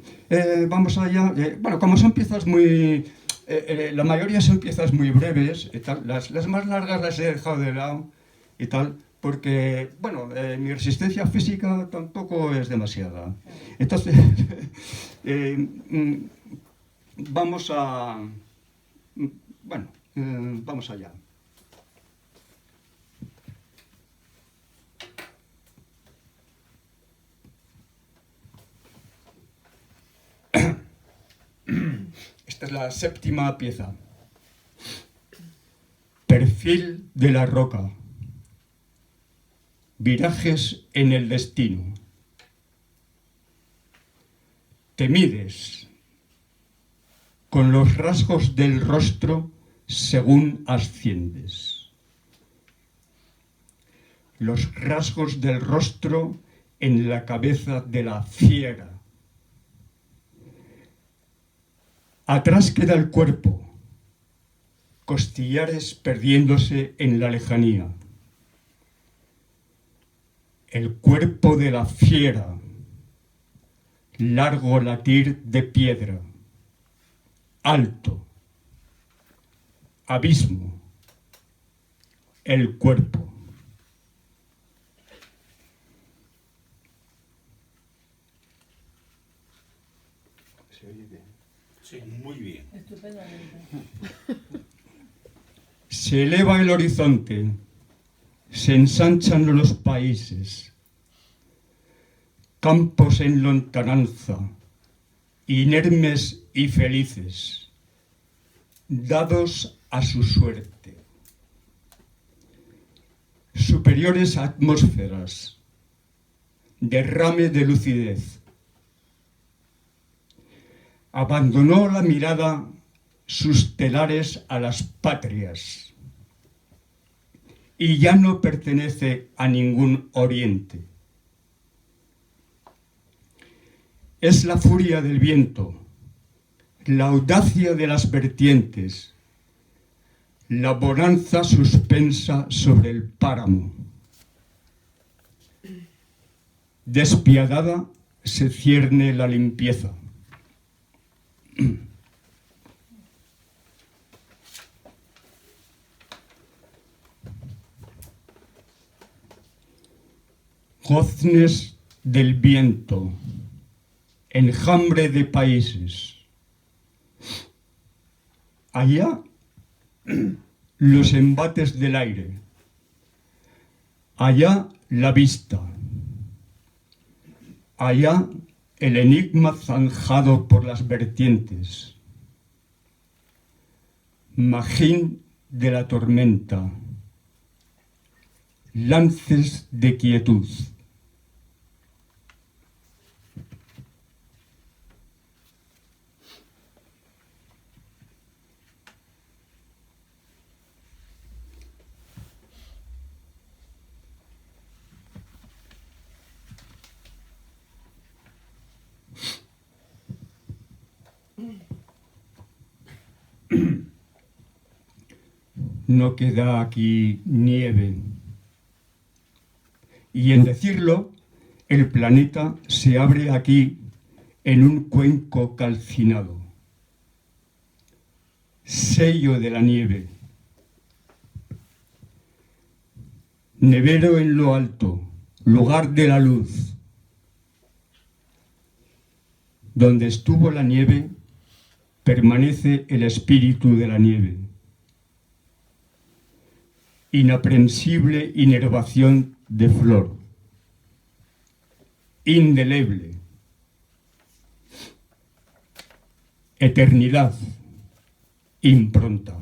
vamos allá. Bueno, como son piezas muy... la mayoría son piezas muy breves. Y tal. Las más largas las he dejado de lado y tal. Porque, bueno, mi resistencia física tampoco es demasiada. Entonces, vamos a... Bueno, vamos allá. Esta es la séptima pieza. Perfil de la roca. Virajes en el destino. Te mides con los rasgos del rostro según asciendes. Los rasgos del rostro en la cabeza de la fiera. Atrás queda el cuerpo, costillares perdiéndose en la lejanía. El cuerpo de la fiera, largo latir de piedra, alto, abismo, el cuerpo. ¿Se oye bien? Sí, muy bien. Estupendamente. Se eleva el horizonte. Se ensanchan los países, campos en lontananza, inermes y felices, dados a su suerte. Superiores atmósferas, derrame de lucidez. abandonó la mirada sus telares a las patrias y ya no pertenece a ningún oriente. Es la furia del viento, la audacia de las vertientes, la bonanza suspensa sobre el páramo. Despiadada se cierne la limpieza. Goznes del viento, enjambre de países. Allá los embates del aire, allá la vista, allá el enigma zanjado por las vertientes, magín de la tormenta, lances de quietud. No queda aquí nieve. Y en decirlo, el planeta se abre aquí en un cuenco calcinado. Sello de la nieve. Nevero en lo alto, lugar de la luz. Donde estuvo la nieve, permanece el espíritu de la nieve. Inaprensible inervación de flor, indeleble, eternidad, impronta.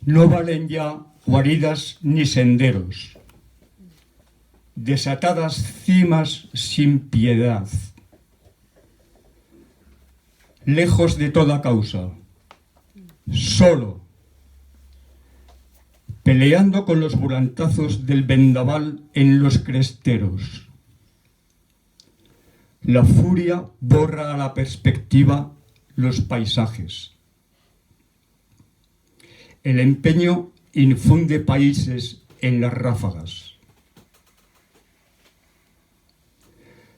No valen ya guaridas ni senderos, desatadas cimas sin piedad, lejos de toda causa, solo, peleando con los volantazos del vendaval en los cresteros. La furia borra a la perspectiva los paisajes. El empeño infunde países en las ráfagas.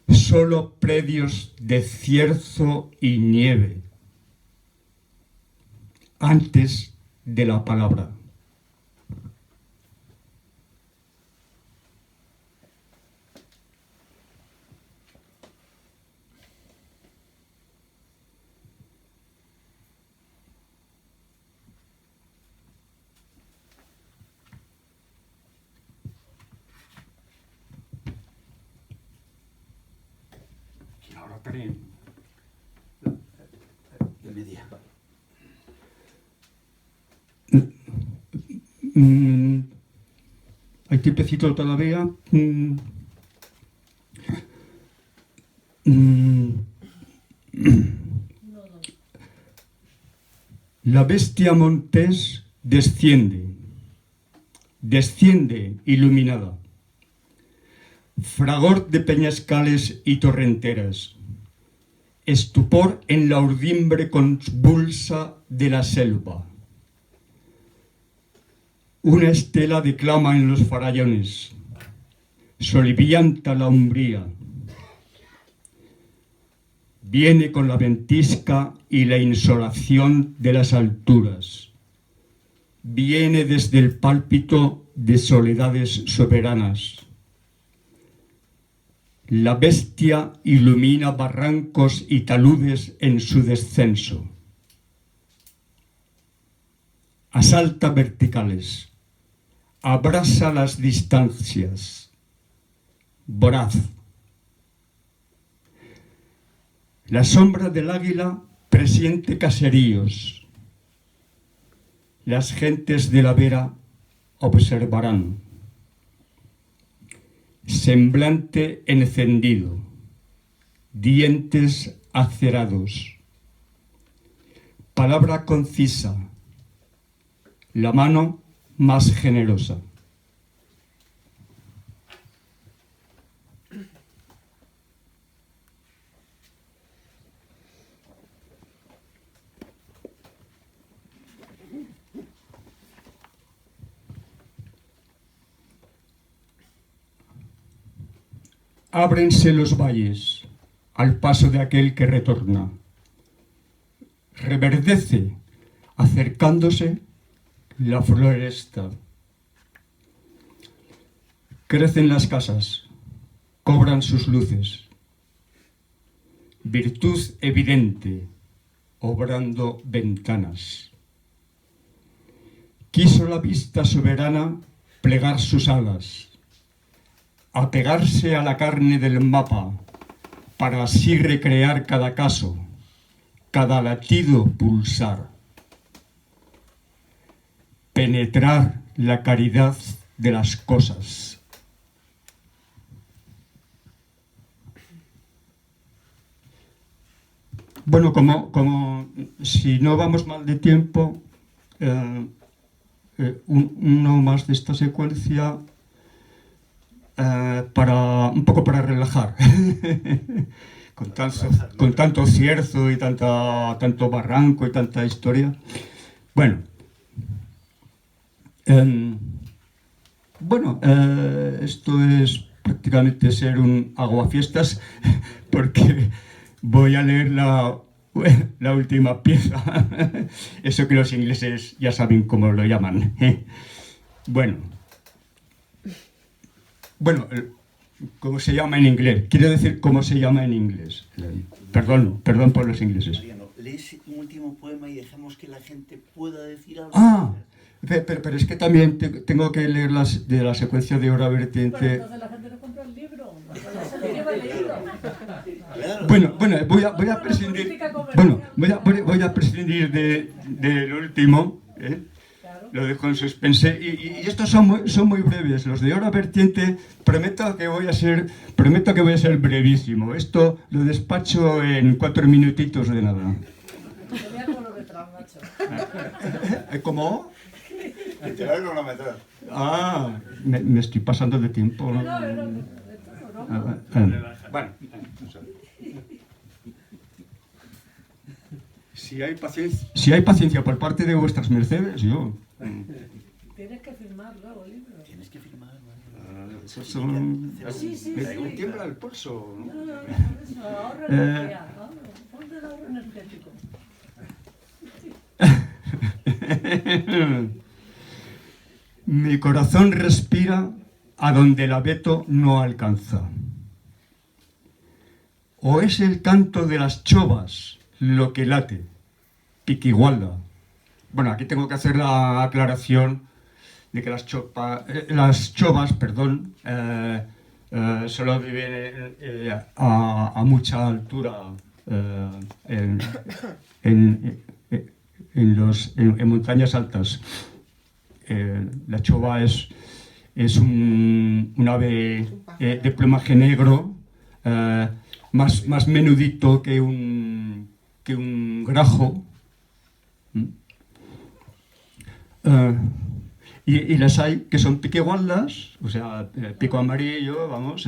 Solo predios de cierzo y nieve, antes de la palabra. De media. Hay tiempecito todavía. La bestia montés desciende iluminada. Fragor de peñascales y torrenteras, estupor en la urdimbre convulsa de la selva. Una estela declama en los farallones, solivianta la umbría. Viene con la ventisca y la insolación de las alturas. Viene desde el pálpito de soledades soberanas. La bestia ilumina barrancos y taludes en su descenso. asalta verticales, abrasa las distancias, voraz. La sombra del águila presiente caseríos. Las gentes de la vera observarán. Semblante encendido, dientes acerados, palabra concisa, la mano más generosa. Ábrense los valles al paso de aquel que retorna. Reverdece, acercándose, la floresta. Crecen las casas, cobran sus luces. Virtud evidente, obrando ventanas. Quiso la vista soberana plegar sus alas, apegarse a la carne del mapa, para así recrear cada caso, cada latido pulsar. Penetrar la caridad de las cosas. Bueno, como si no vamos mal de tiempo, uno más de esta secuencia, un poco para relajar, con tanto cierzo y tanto barranco y tanta historia. Bueno, esto es prácticamente ser un aguafiestas, porque voy a leer la última pieza, eso que los ingleses ya saben cómo lo llaman. Bueno, ¿cómo se llama en inglés? Quiero decir cómo se llama en inglés. Perdón por los ingleses. Mariano, lees un último poema y dejemos que la gente pueda decir algo. Ah, pero es que también tengo que leer de la secuencia de hora vertiente. Pero entonces la gente no compra el libro. Se lleva leído. Claro. Bueno, voy a prescindir. Bueno, voy a prescindir del último. Lo dejo en suspense. Y estos son muy breves. Los de hora vertiente, prometo que voy a ser brevísimo. Esto lo despacho en 4 minutitos de nada. ¿Cómo? Te va a cronometrar. Ah, me estoy pasando de tiempo. ¿No? Bueno. Si hay paciencia por parte de vuestras mercedes, yo... Tienes que firmar luego el libro. Tienes que firmar, Esos son... Sí. Me tiembla el pulso. No, ahorra energía. Ponte el ahorro energético. Mi corazón respira a donde el abeto no alcanza. O es el canto de las chovas lo que late, Piquigualda. Bueno, aquí tengo que hacer la aclaración de que las chovas, solo viven a mucha altura en montañas altas. La chova es un ave de plumaje negro, más menudito que un grajo. Y las hay que son piquegualdas, o sea, pico amarillo, vamos,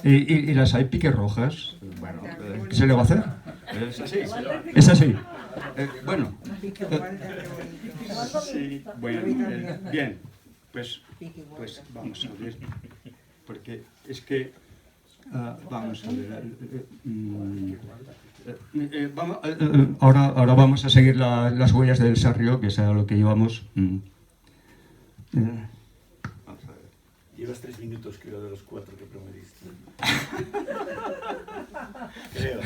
y las hay piquerrojas. Bueno, ¿qué se le va a hacer? Es así. Bueno, sí, bueno, bien, pues vamos a ver, porque es que, vamos a ver, ahora vamos a seguir las huellas del Sarrió, que es a lo que llevamos. Vamos a ver. Llevas 3 minutos, creo, de los 4 que prometiste. Creo.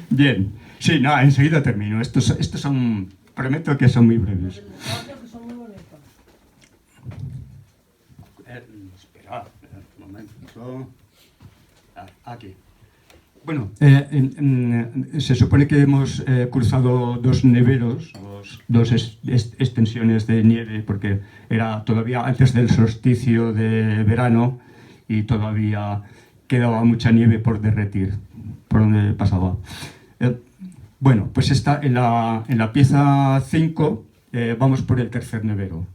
Bien, sí, enseguida termino. Estos son, prometo que son muy breves. Espera, un momento. Aquí. Bueno, se supone que hemos cruzado dos neveros, dos extensiones de nieve, porque era todavía antes del solsticio de verano y todavía quedaba mucha nieve por derretir, por donde pasaba. Bueno, pues está en la pieza 5, vamos por el tercer nevero.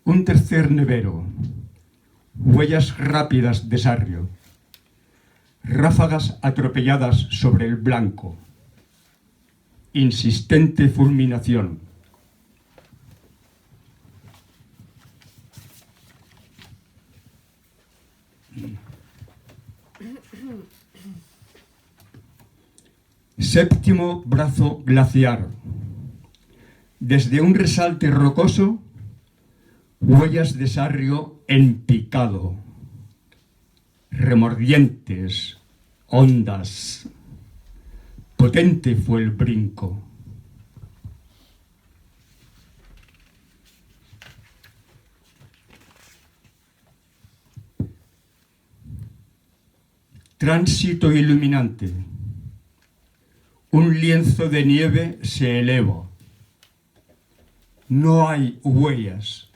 Un tercer nevero, huellas rápidas de Sarrio. Ráfagas atropelladas sobre el blanco. Insistente fulminación. Séptimo brazo glaciar. Desde un resalte rocoso, huellas de Sarrio en picado. Remordientes, hondas. Potente fue el brinco. Tránsito iluminante. Un lienzo de nieve se eleva. No hay huellas.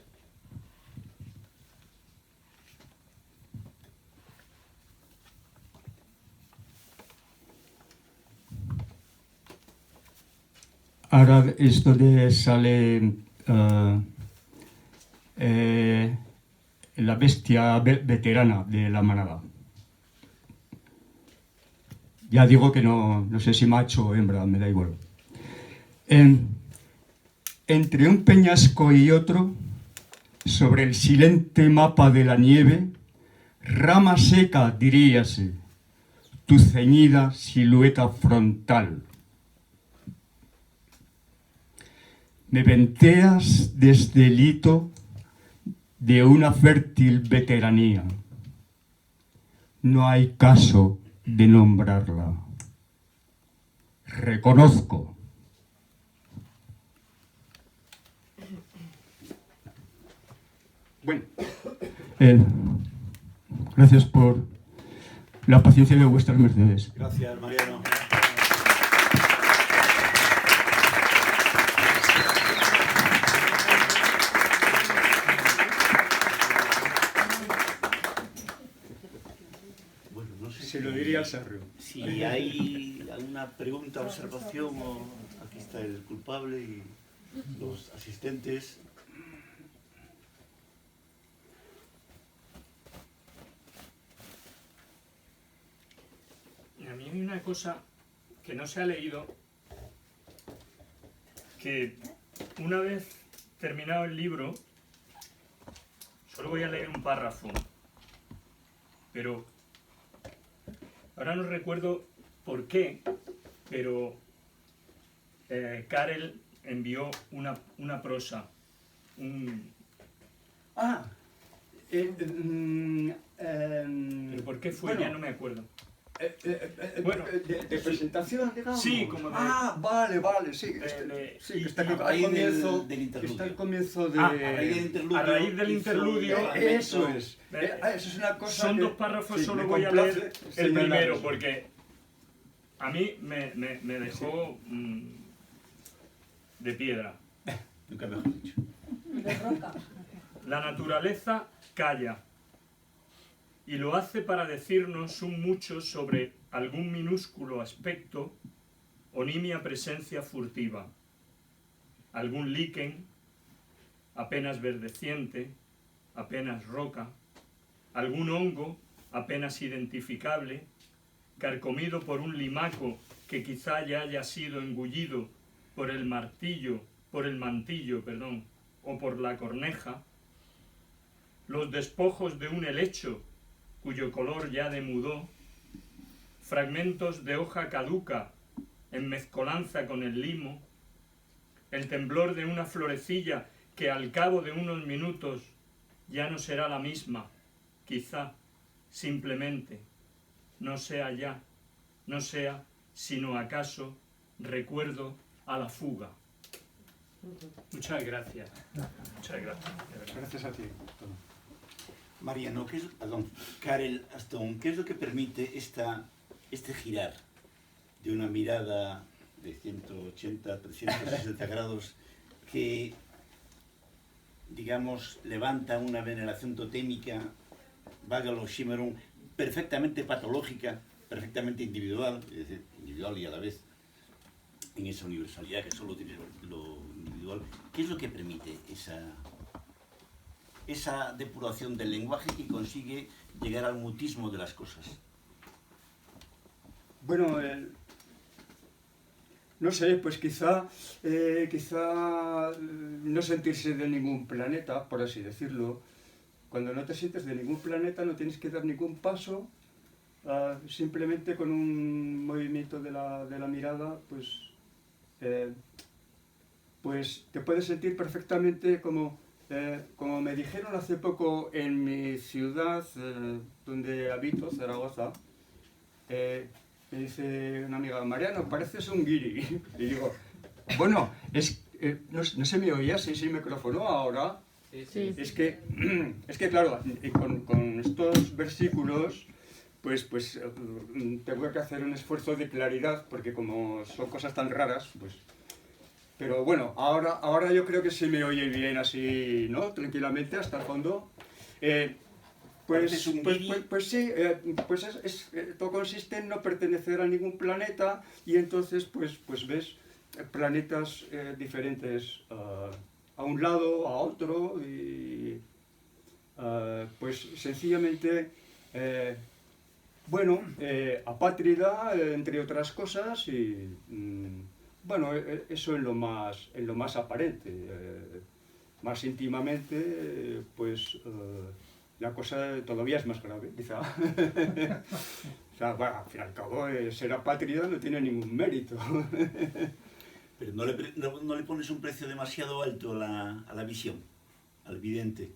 Ahora es donde sale la bestia veterana de la manada. Ya digo que no sé si macho o hembra, me da igual. Entre un peñasco y otro, sobre el silente mapa de la nieve, rama seca, diríase, tu ceñida silueta frontal. Me venteas desde el hito de una fértil veteranía. No hay caso de nombrarla. Reconozco. Bueno, gracias por la paciencia de vuestras mercedes. Gracias, Mariano. Se lo diría al Sarrio. Si hay alguna pregunta, observación, aquí está el culpable y los asistentes. A mí hay una cosa que no se ha leído, que una vez terminado el libro, solo voy a leer un párrafo, pero ahora no recuerdo por qué, pero Karel envió una prosa. ¿Pero por qué fue? Bueno, ya no me acuerdo. Bueno, de presentación, digamos. Sí, como de... Vale, sí. Sí, que está al comienzo del interludio. Está al comienzo de... A raíz del interludio. Eso es. Eso es una cosa. Son que, dos párrafos, sí, solo me voy a complace leer el señalar primero, eso. porque a mí me dejó de piedra. Nunca mejor dicho. De roca. La naturaleza calla, y lo hace para decirnos un mucho sobre algún minúsculo aspecto o nimia presencia furtiva, algún líquen apenas verdeciente, apenas roca, algún hongo apenas identificable, carcomido por un limaco que quizá ya haya sido engullido por el mantillo, o por la corneja, los despojos de un helecho cuyo color ya demudó, fragmentos de hoja caduca en mezcolanza con el limo, el temblor de una florecilla que al cabo de unos minutos ya no será la misma, quizá, simplemente, no sea ya, no sea, sino acaso, recuerdo a la fuga. Muchas gracias. Muchas gracias. Gracias a ti. Mariano, Karel Aston, ¿qué es lo que permite este girar de una mirada de 180, 360 grados que, digamos, levanta una veneración totémica, vaga lo Cimarron, perfectamente patológica, perfectamente individual, es decir, individual y a la vez en esa universalidad que solo tiene lo individual? ¿Qué es lo que permite esa depuración del lenguaje que consigue llegar al mutismo de las cosas? Bueno, no sé, pues quizá no sentirse de ningún planeta, por así decirlo. Cuando no te sientes de ningún planeta no tienes que dar ningún paso, simplemente con un movimiento de la mirada, pues te puedes sentir perfectamente como me dijeron hace poco en mi ciudad donde habito, Zaragoza. Me dice una amiga, Mariano, pareces un guiri. Y digo, bueno, no se me oía sin micrófono ahora. Sí. Es que claro, con estos versículos, pues tengo que hacer un esfuerzo de claridad, porque como son cosas tan raras, pues... Pero bueno, ahora yo creo que se me oye bien así, ¿no? Tranquilamente, hasta el fondo. Pues sí, todo consiste en no pertenecer a ningún planeta y entonces pues ves planetas diferentes a un lado, a otro y pues sencillamente, apátrida entre otras cosas y bueno, eso en lo más aparente. Más íntimamente, la cosa todavía es más grave, quizá. O sea, bueno, al fin y al cabo, ser apátrida no tiene ningún mérito. Pero no le pones un precio demasiado alto a la visión, al vidente.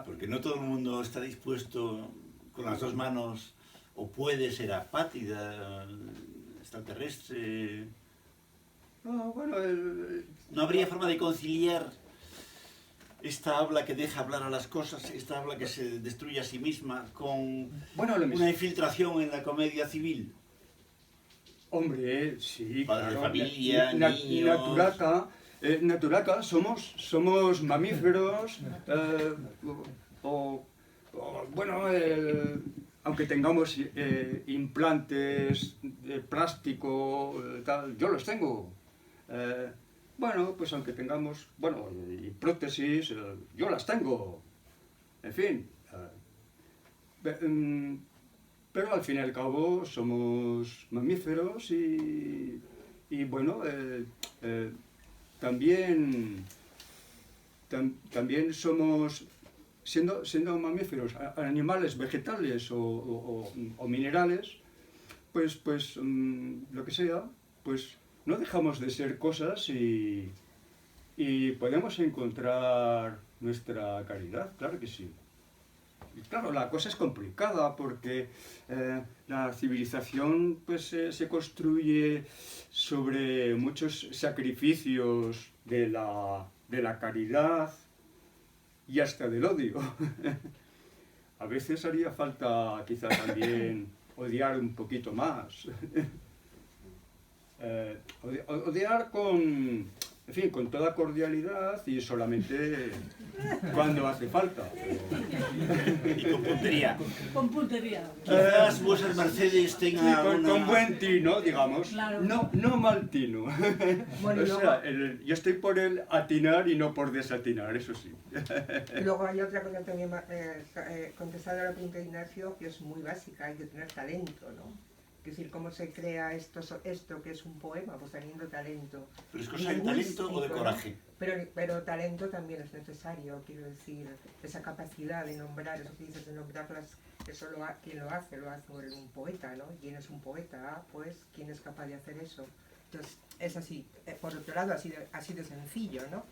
Porque no todo el mundo está dispuesto con las dos manos, o puede ser apátrida, extraterrestre. No, bueno, ¿No habría forma de conciliar esta habla que deja hablar a las cosas, esta habla que se destruye a sí misma, con una infiltración en la comedia civil? Hombre, sí, padre claro. De familia, niños... Naturata, somos mamíferos, aunque tengamos implantes de plástico, tal, yo los tengo. Pues aunque tengamos, y prótesis, yo las tengo. En fin. Pero al fin y al cabo somos mamíferos y también somos, siendo mamíferos, animales vegetales o minerales, lo que sea, pues no dejamos de ser cosas y podemos encontrar nuestra caridad, claro que sí. Y claro, la cosa es complicada porque la civilización se construye sobre muchos sacrificios de la caridad y hasta del odio. A veces haría falta quizá también odiar un poquito más. Odiar con toda cordialidad y solamente cuando hace falta. Y con puntería. Con puntería. Quizás vuestras mercedes tengan con buen tino, digamos. Claro. No mal tino. Bueno, yo estoy por el atinar y no por desatinar, eso sí. Luego hay otra cosa también, contestando a la pregunta de Ignacio, que es muy básica, hay que tener talento, ¿no? Es decir, ¿cómo se crea esto que es un poema? Pues teniendo talento. ¿Pero es cosa de talento o de coraje? Pero talento también es necesario, quiero decir, esa capacidad de nombrar, eso que dices de nombrarlas, eso ¿quién lo hace? Lo hace un poeta, ¿no? ¿Quién es un poeta? Pues, ¿quién es capaz de hacer eso? Entonces, es así, por otro lado, así de sencillo, ¿no?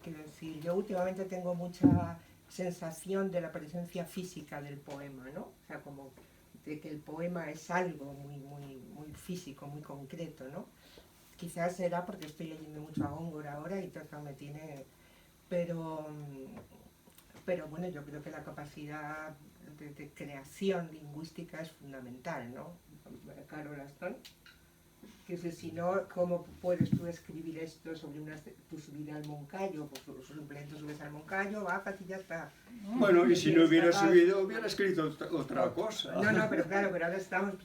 Quiero decir, yo últimamente tengo mucha sensación de la presencia física del poema, ¿no? O sea, como de que el poema es algo muy físico, muy concreto, ¿no? Quizás será porque estoy leyendo mucho a Góngora ahora y todo me tiene... Pero pero bueno, yo creo que la capacidad de creación lingüística es fundamental, ¿no? Carol Aston, que si no, ¿cómo puedes tú escribir esto sobre tu subida al Moncayo? Pues simplemente subes al Moncayo, bajas y ya está. Bueno, y si no hubiera subido, hubiera escrito otra cosa. No, pero claro, pero ahora estamos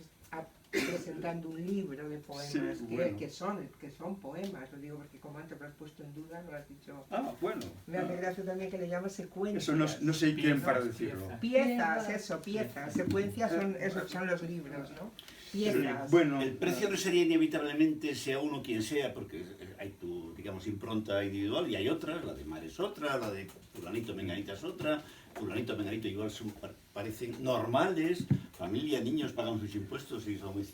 presentando un libro de poemas, sí, bueno, que son poemas, lo digo porque como antes lo has puesto en duda, no lo has dicho. Ah, bueno. Me hace gracia también que le llamas secuencias. Eso no sé quién para decirlo. Piezas, secuencias son los libros, ¿no? Piezas. Bueno, el precio no sería inevitablemente sea uno quien sea, porque hay tu, digamos, impronta individual y hay otras, la de Mar es otra, la de fulanito menganita es otra, fulanito menganito igual parecen normales, familia, niños pagan sus impuestos y son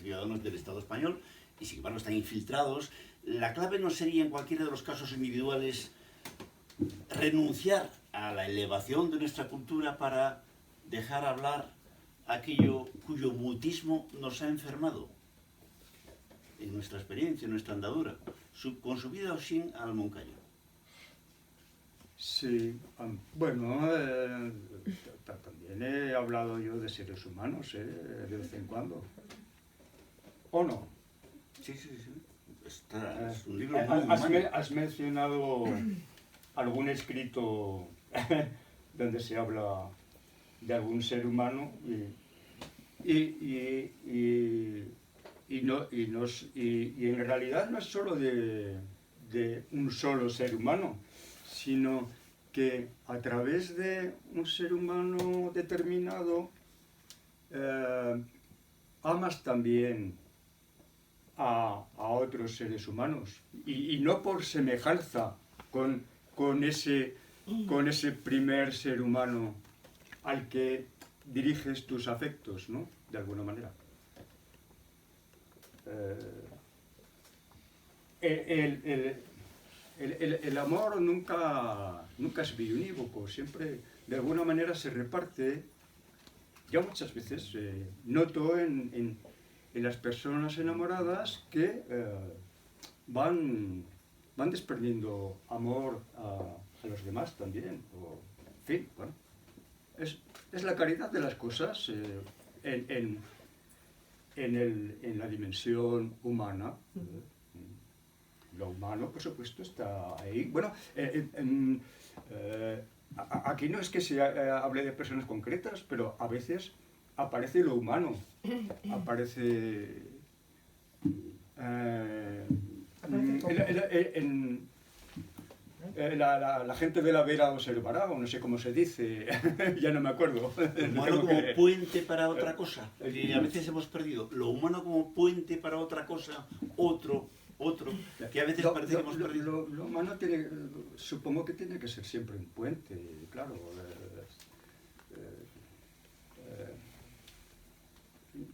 ciudadanos del Estado español y sin embargo están infiltrados. La clave no sería en cualquiera de los casos individuales renunciar a la elevación de nuestra cultura para dejar hablar aquello cuyo mutismo nos ha enfermado en nuestra experiencia, en nuestra andadura, con su vida o sin al Moncayo. Sí, bueno, también he hablado yo de seres humanos, de vez en cuando. ¿O no? Sí. Es un libro muy humano. Has mencionado algún escrito donde se habla de algún ser humano y en realidad no es solo de un solo ser humano, sino que a través de un ser humano determinado amas también a otros seres humanos y no por semejanza con ese primer ser humano al que diriges tus afectos, ¿no? De alguna manera. El amor nunca es biunívoco, siempre de alguna manera se reparte. Ya muchas veces noto en las personas enamoradas que van desprendiendo amor a los demás también. En fin, bueno, es la caridad de las cosas en la dimensión humana. Lo humano, por supuesto, está ahí. Bueno, aquí no es que se hable de personas concretas, pero a veces aparece lo humano. Aparece... la gente de la Vera observará, o no sé cómo se dice, ya no me acuerdo. Lo humano como puente para otra cosa, que a veces hemos perdido. Lo humano como puente para otra cosa, otro, que a veces parece que hemos perdido. Lo humano supongo que tiene que ser siempre un puente, claro.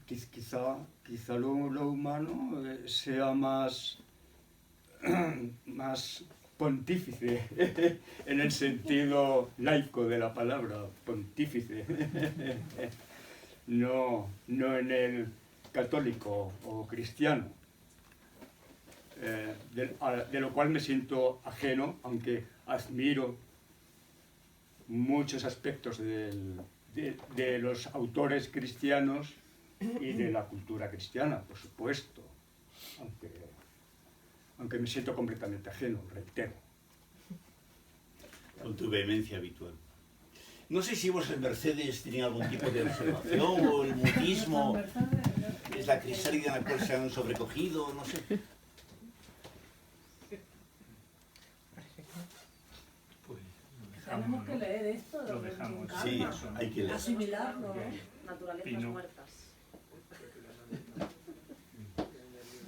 Quizá lo humano sea más pontífice, en el sentido laico de la palabra, pontífice, no en el católico o cristiano, de lo cual me siento ajeno, aunque admiro muchos aspectos de los autores cristianos y de la cultura cristiana, por supuesto, aunque me siento completamente ajeno, reitero. Con tu vehemencia habitual. No sé si vos en Mercedes tenéis algún tipo de observación o el mutismo es la crisálida en la cual se han sobrecogido, no sé. Pues tenemos que leer esto, lo dejamos. Sí, hay que leer. Asimilarlo, ¿no? Naturalezas muertas.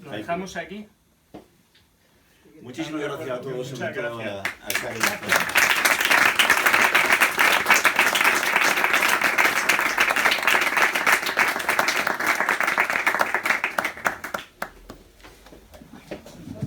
Lo dejamos aquí. Muchísimas gracias a todos, sobre todo a Karen.